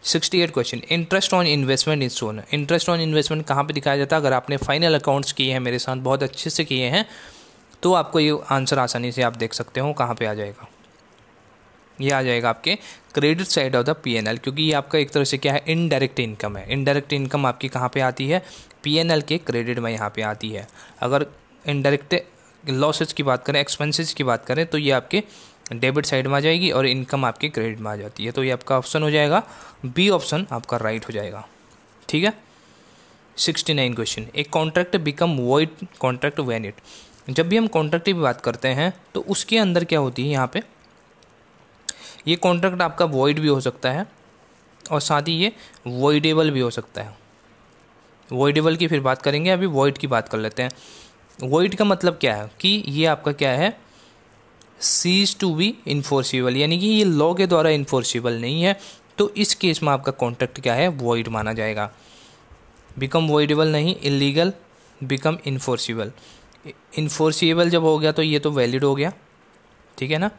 68 question, interest on investment is shown. Interest on investment कहाँ पे दिखाया जाता है, अगर आपने फाइनल अकाउंट्स किए हैं मेरे साथ, बहुत अच्छे से किए हैं, तो आपको ये आंसर आसानी से आप देख सकते हो कहाँ पे आ जाएगा, ये आ जाएगा आपके credit side of the PNL, क्योंकि ये आपका एक तरह से क्या है, इनडायरेक्ट इनकम है। इनडायरेक्ट इनकम आपकी कहाँ पे आती है, पीएनएल के क्रेडिट में यहाँ पे आती है। अगर इनडायरेक्ट लॉसेज की बात करें, एक्सपेंसेस की बात करें, तो ये आपके डेबिट साइड में आ जाएगी और इनकम आपके क्रेडिट में आ जाती है, तो ये आपका ऑप्शन हो जाएगा बी, ऑप्शन आपका राइट हो जाएगा। ठीक है, 69 क्वेश्चन, एक contract become void contract when it. जब भी हम कॉन्ट्रैक्ट की बात करते हैं तो उसके अंदर क्या होती है, यहाँ पे ये कॉन्ट्रैक्ट आपका वॉइड भी हो सकता है और साथ ही ये वॉइडेबल भी हो सकता है। वॉइडेबल की फिर बात करेंगे, अभी वॉइड की बात कर लेते हैं। वॉइड का मतलब क्या है कि ये आपका क्या है, सीज टू बी इन्फोर्सिबल, यानी कि ये लॉ के द्वारा इन्फोर्सिबल नहीं है, तो इस केस में आपका कॉन्ट्रैक्ट क्या है, वॉइड माना जाएगा। बिकम वॉइडेबल नहीं, इलीगल, बिकम इन्फोर्सिबल। इन्फोर्सिबल जब हो गया तो ये तो वैलिड हो गया, ठीक है ना,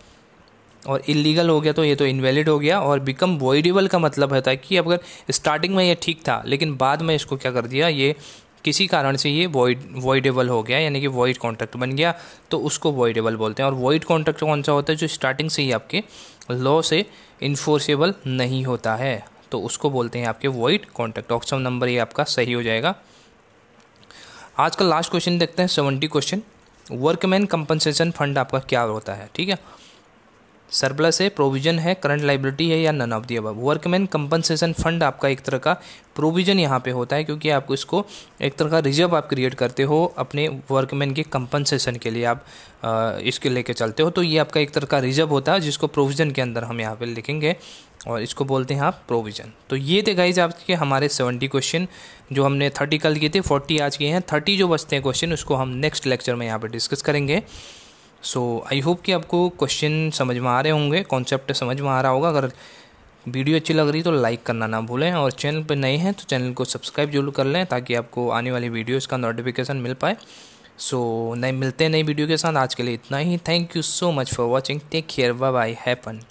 और इलीगल हो गया तो ये तो इनवैलिड हो गया। और बिकम वॉइडेबल का मतलब होता है कि अगर स्टार्टिंग में ये ठीक था लेकिन बाद में इसको क्या कर दिया, ये किसी कारण से ये वॉइडेबल हो गया, यानी कि वॉइड कॉन्ट्रैक्ट बन गया, तो उसको वॉइडेबल बोलते हैं। और वॉइड कॉन्ट्रैक्ट कौन सा होता है, जो स्टार्टिंग से ही आपके लॉ से इन्फोर्सेबल नहीं होता है, तो उसको बोलते हैं आपके वॉइड कॉन्ट्रैक्ट। ऑप्शन नंबर ये आपका सही हो जाएगा। आज का लास्ट क्वेश्चन देखते हैं, 70 क्वेश्चन, वर्कमैन कंपनसेशन फंड आपका क्या होता है। ठीक है, सरप्लस है, प्रोविजन है, करंट लाइबिलिटी है, या none of the above. Workman compensation fund आपका एक तरह का प्रोविजन यहाँ पे होता है, क्योंकि आपको इसको एक तरह का रिजर्व आप क्रिएट करते हो अपने वर्कमैन के कंपनसेशन के लिए, आप इसके लेके चलते हो, तो ये आपका एक तरह का रिजर्व होता है जिसको प्रोविजन के अंदर हम यहाँ पे लिखेंगे और इसको बोलते हैं आप प्रोविजन। तो ये थे गाइज आपके हमारे 70 क्वेश्चन, जो हमने 30 कल किए थे, 40 आज किए हैं, 30 जो बचते हैं क्वेश्चन उसको हम नेक्स्ट लेक्चर में यहाँ पे डिस्कस करेंगे। सो आई होप कि आपको क्वेश्चन समझ में आ रहे होंगे, कॉन्सेप्ट समझ में आ रहा होगा। अगर वीडियो अच्छी लग रही तो लाइक करना ना भूलें, और चैनल पर नए हैं तो चैनल को सब्सक्राइब जरूर कर लें ताकि आपको आने वाली वीडियोज़ का नोटिफिकेशन मिल पाए। सो नए मिलते हैं नई वीडियो के साथ, आज के लिए इतना ही। Thank you so much for watching, take care, bye bye, have fun.